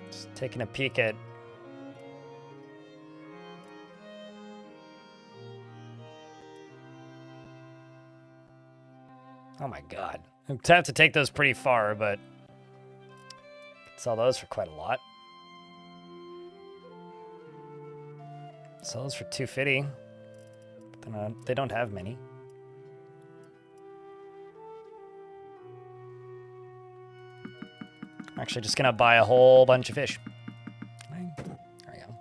Just taking a peek at oh my god. I have to take those pretty far, but sell those for quite a lot. Sell those for 250. They don't have many. I'm actually just gonna buy a whole bunch of fish. There we go.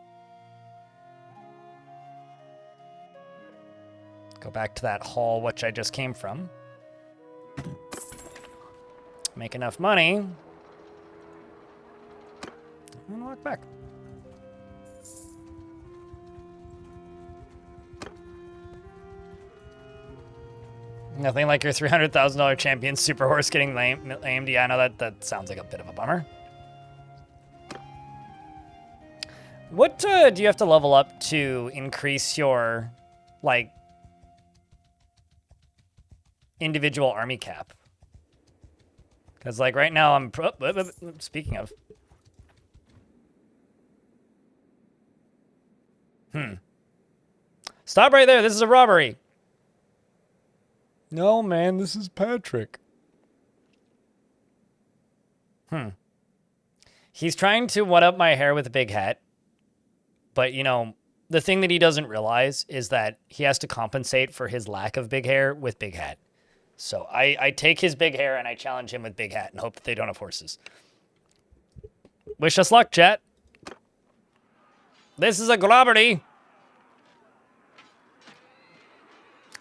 Go back to that hall which I just came from. Make enough money. And walk back. Nothing like your $300,000 champion super horse getting lamed. Yeah, I know that sounds like a bit of a bummer. What do you have to level up to increase your, like, individual army cap? Because, like, right now I'm... speaking of... Stop right there. This is a robbery. No, man, this is Patrick. He's trying to one-up my hair with a big hat. But, you know, the thing that he doesn't realize is that he has to compensate for his lack of big hair with big hat. So I take his big hair and I challenge him with big hat and hope that they don't have horses. Wish us luck, chat. This is a robbery.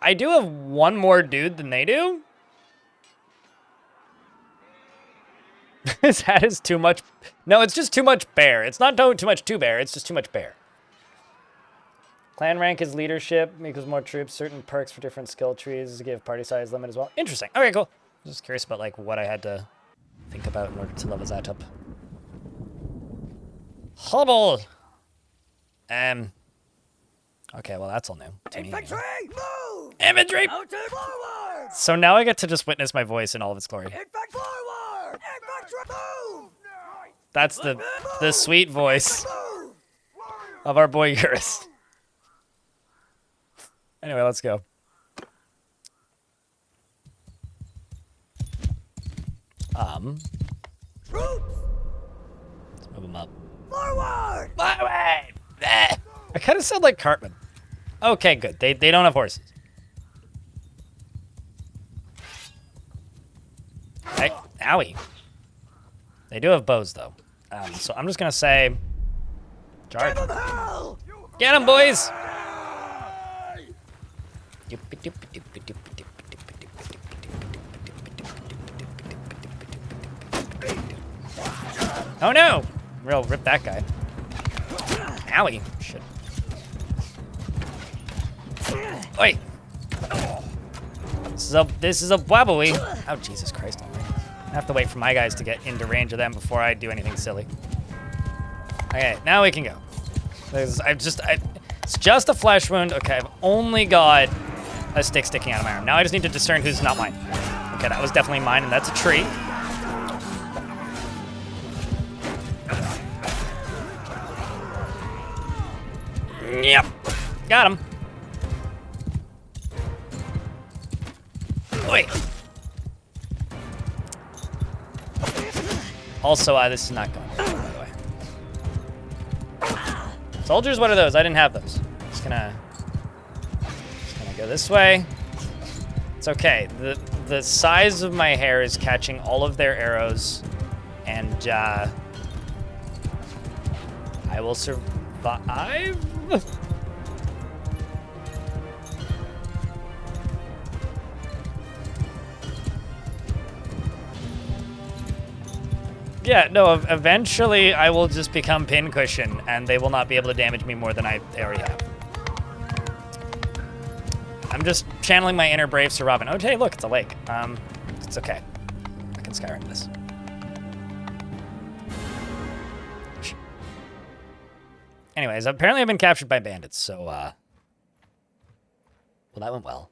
I do have one more dude than they do. His hat is too much. No, it's just too much bear. It's not too much bear. It's just too much bear. Clan rank is leadership. Equals more troops. Certain perks for different skill trees. Give party size limit as well. Interesting. Okay, cool. I'm just curious about like what I had to think about in order to level that up. Hobble. Okay, well that's all new to me. Infantry, move! Infantry! Mounted forward! So now I get to just witness my voice in all of its glory. Infantry forward! Infantry move! That's the sweet voice of our boy Urist. Anyway, let's go. Let's move him up. Forward! Forward! I kind of sound like Cartman. Okay, good. They don't have horses. Hey, owie. They do have bows, though. So I'm just gonna say, charge. Get him, boys! Oh no! Real rip that guy. Owie. Shit. Oi! This is a wobbly. Oh, Jesus Christ. I have to wait for my guys to get into range of them before I do anything silly. Okay, now we can go. It's just a flesh wound. Okay, I've only got a stick sticking out of my arm. Now I just need to discern who's not mine. Okay, that was definitely mine, and that's a tree. Yep. Got him. Wait. Also, this is not going by the way. Soldiers, what are those? I didn't have those. Just gonna go this way. It's okay. The size of my hair is catching all of their arrows, and I will survive. Yeah, no, eventually I will just become pincushion, and they will not be able to damage me more than they already have. I'm just channeling my inner brave Sir Robin. Oh, hey, look, it's a lake. It's okay. I can Skyrim this. Anyways, apparently I've been captured by bandits, so, well, that went well.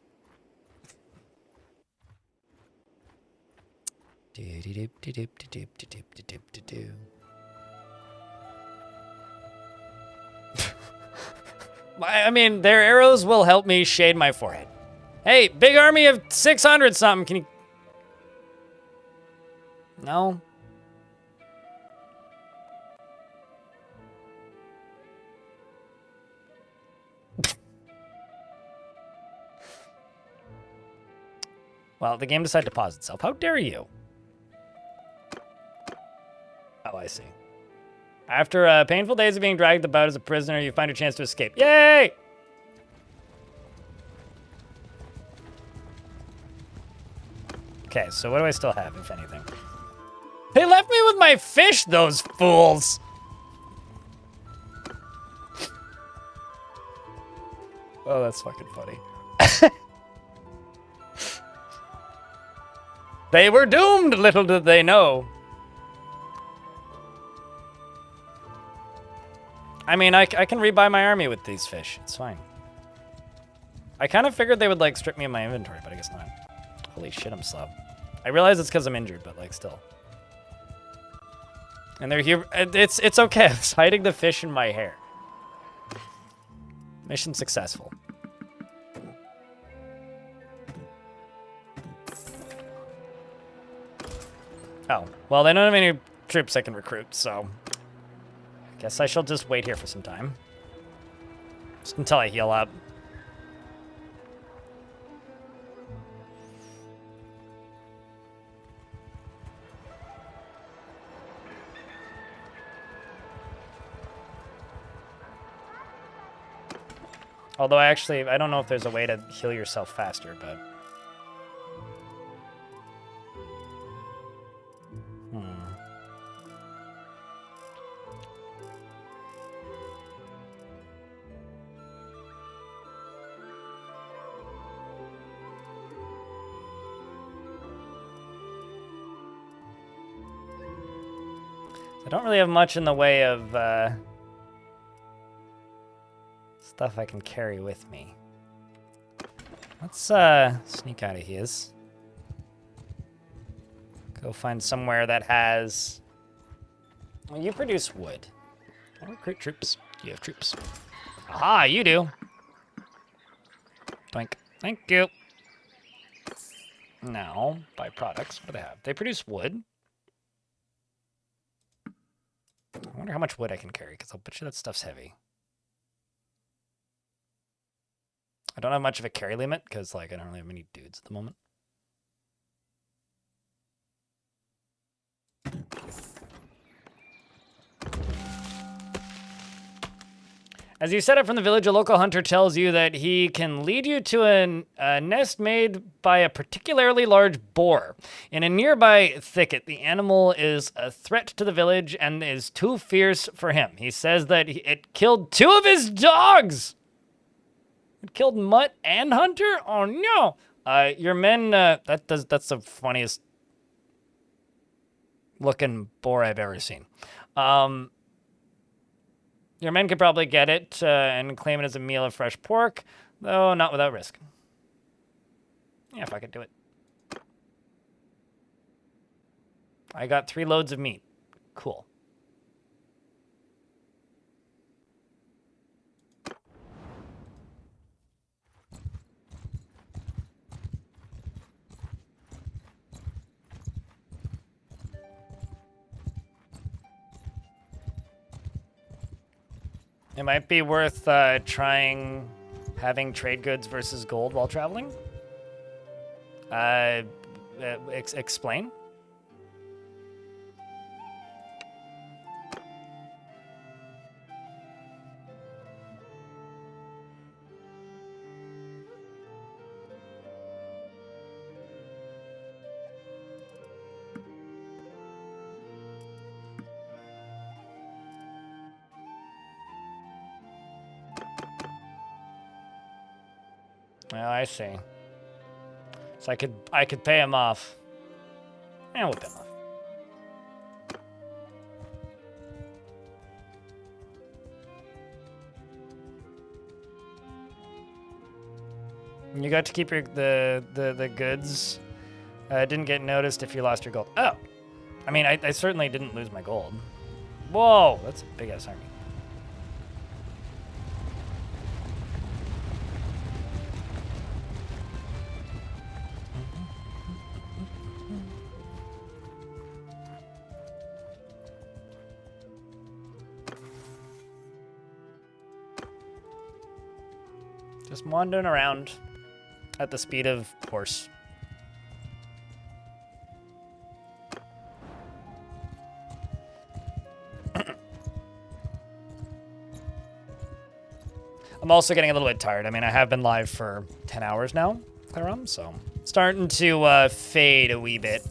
I mean, their arrows will help me shade my forehead. Hey, big army of 600 something. Can you? No. Well, the game decided to pause itself. How dare you? Oh, I see. After painful days of being dragged about as a prisoner, you find a chance to escape. Yay! Okay, so what do I still have, if anything? They left me with my fish, those fools! Oh, that's fucking funny. They were doomed, little did they know. I mean, I can rebuy my army with these fish. It's fine. I kind of figured they would, like, strip me of my inventory, but I guess not. Holy shit, I'm slow. I realize it's because I'm injured, but, like, still. And they're here. It's okay. I was hiding the fish in my hair. Mission successful. Oh, well, they don't have any troops I can recruit, so I guess I shall just wait here for some time. Just until I heal up. Although I don't know if there's a way to heal yourself faster, but... I don't really have much in the way of stuff I can carry with me. Let's sneak out of here. Go find somewhere that has Well, you produce wood. I'll recruit troops. You have troops. Aha, you do. Doink. Thank you. Now, byproducts. What do they have? They produce wood. I wonder how much wood I can carry, because I'll bet you that stuff's heavy. I don't have much of a carry limit, because like I don't really have many dudes at the moment. As you set up from the village, a local hunter tells you that he can lead you to a nest made by a particularly large boar. In a nearby thicket, the animal is a threat to the village and is too fierce for him. He says that it killed 2 of his dogs! It killed Mutt and Hunter? Oh no! Your men, that's the funniest looking boar I've ever seen. Your men could probably get it and claim it as a meal of fresh pork, though not without risk. Yeah, if I could do it. I got 3 loads of meat. Cool. It might be worth trying having trade goods versus gold while traveling. Explain? Oh, I see. So I could pay him off. And we'll pay him off. You got to keep the goods. Didn't get noticed if you lost your gold. Oh, I mean, I certainly didn't lose my gold. Whoa, that's a big ass army. Just wandering around at the speed of horse. I'm also getting a little bit tired. I mean, I have been live for 10 hours now, Clarum, so starting to fade a wee bit.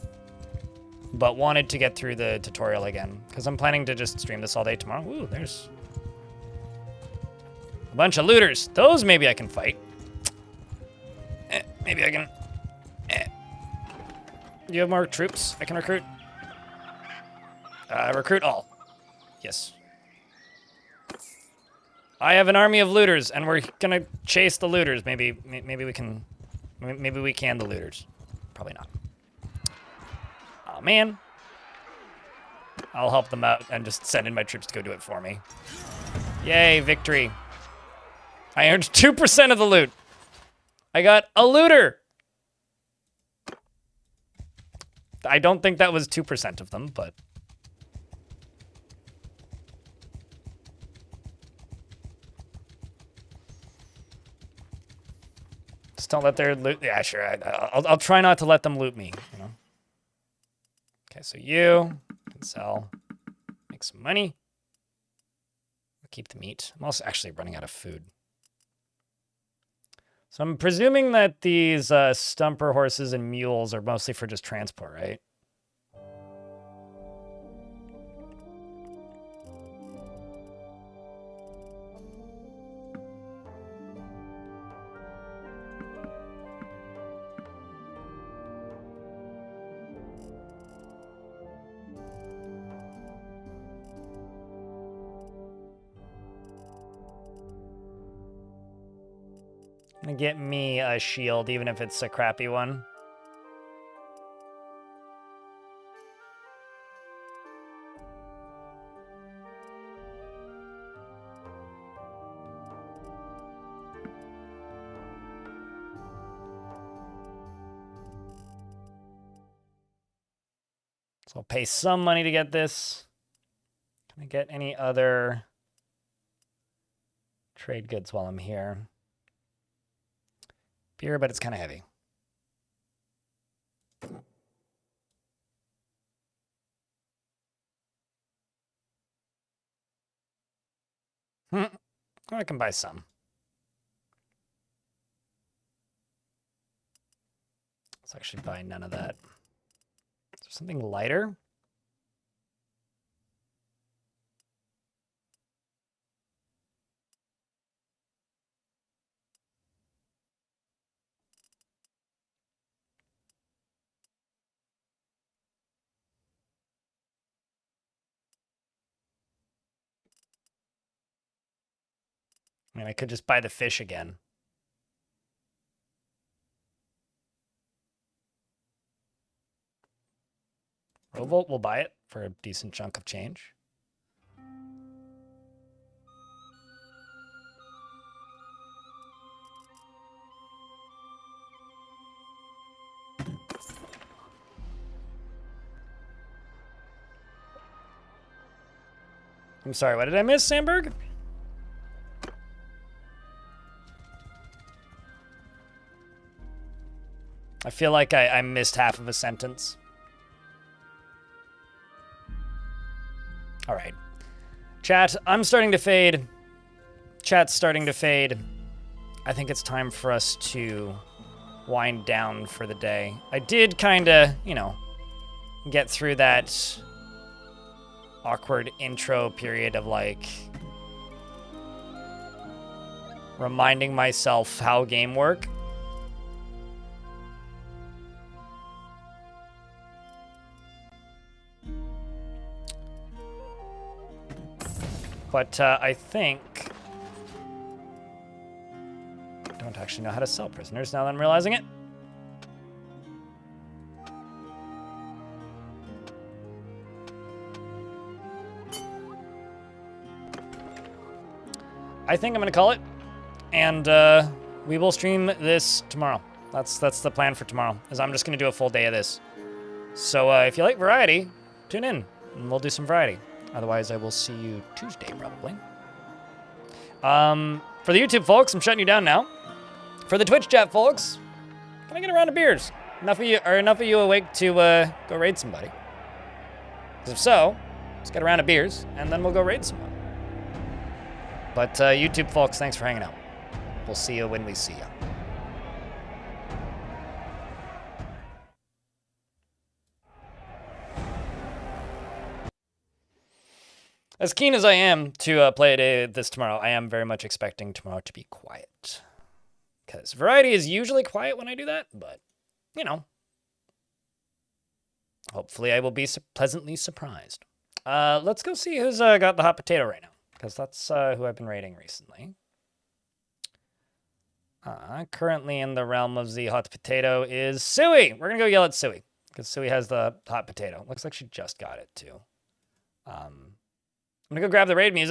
But wanted to get through the tutorial again, because I'm planning to just stream this all day tomorrow. Ooh, there's a bunch of looters. Those maybe I can fight. Maybe I can. Do you have more troops I can recruit? Recruit all. Yes. I have an army of looters, and we're gonna chase the looters. Maybe we can. Maybe we can the looters. Probably not. Oh man. I'll help them out and just send in my troops to go do it for me. Yay, victory. I earned 2% of the loot. I got a looter. I don't think that was 2% of them, but... Just don't let their loot... Yeah, sure. I'll try not to let them loot me, you know? Okay, so you can sell. Make some money. Keep the meat. I'm also actually running out of food. So I'm presuming that these stumper horses and mules are mostly for just transport, right? Gonna get me a shield, even if it's a crappy one. So I'll pay some money to get this. Can I get any other trade goods while I'm here? Beer, but it's kind of heavy. I can buy some. Let's actually buy none of that. Is there something lighter? I mean, I could just buy the fish again. Rovolt will buy it for a decent chunk of change. I'm sorry, what did I miss, Sandberg? I feel like I missed half of a sentence. All right. Chat, I'm starting to fade. Chat's starting to fade. I think it's time for us to wind down for the day. I did kind of, you know, get through that awkward intro period of, like, reminding myself how game work. But I think I don't actually know how to sell prisoners now that I'm realizing it. I think I'm gonna call it, and we will stream this tomorrow. That's the plan for tomorrow. Is I'm just gonna do a full day of this. So if you like variety, tune in, and we'll do some variety. Otherwise, I will see you Tuesday, probably. For the YouTube folks, I'm shutting you down now. For the Twitch chat folks, can I get a round of beers? Enough of you awake to go raid somebody? Because if so, let's get a round of beers, and then we'll go raid someone. But YouTube folks, thanks for hanging out. We'll see you when we see you. As keen as I am to play this tomorrow, I am very much expecting tomorrow to be quiet. Because variety is usually quiet when I do that, but, you know. Hopefully I will be pleasantly surprised. Let's go see who's got the hot potato right now. Because that's who I've been raiding recently. Currently in the realm of the hot potato is Sui. We're going to go yell at Sui. Because Sui has the hot potato. Looks like she just got it, too. I'm going to go grab the raid music.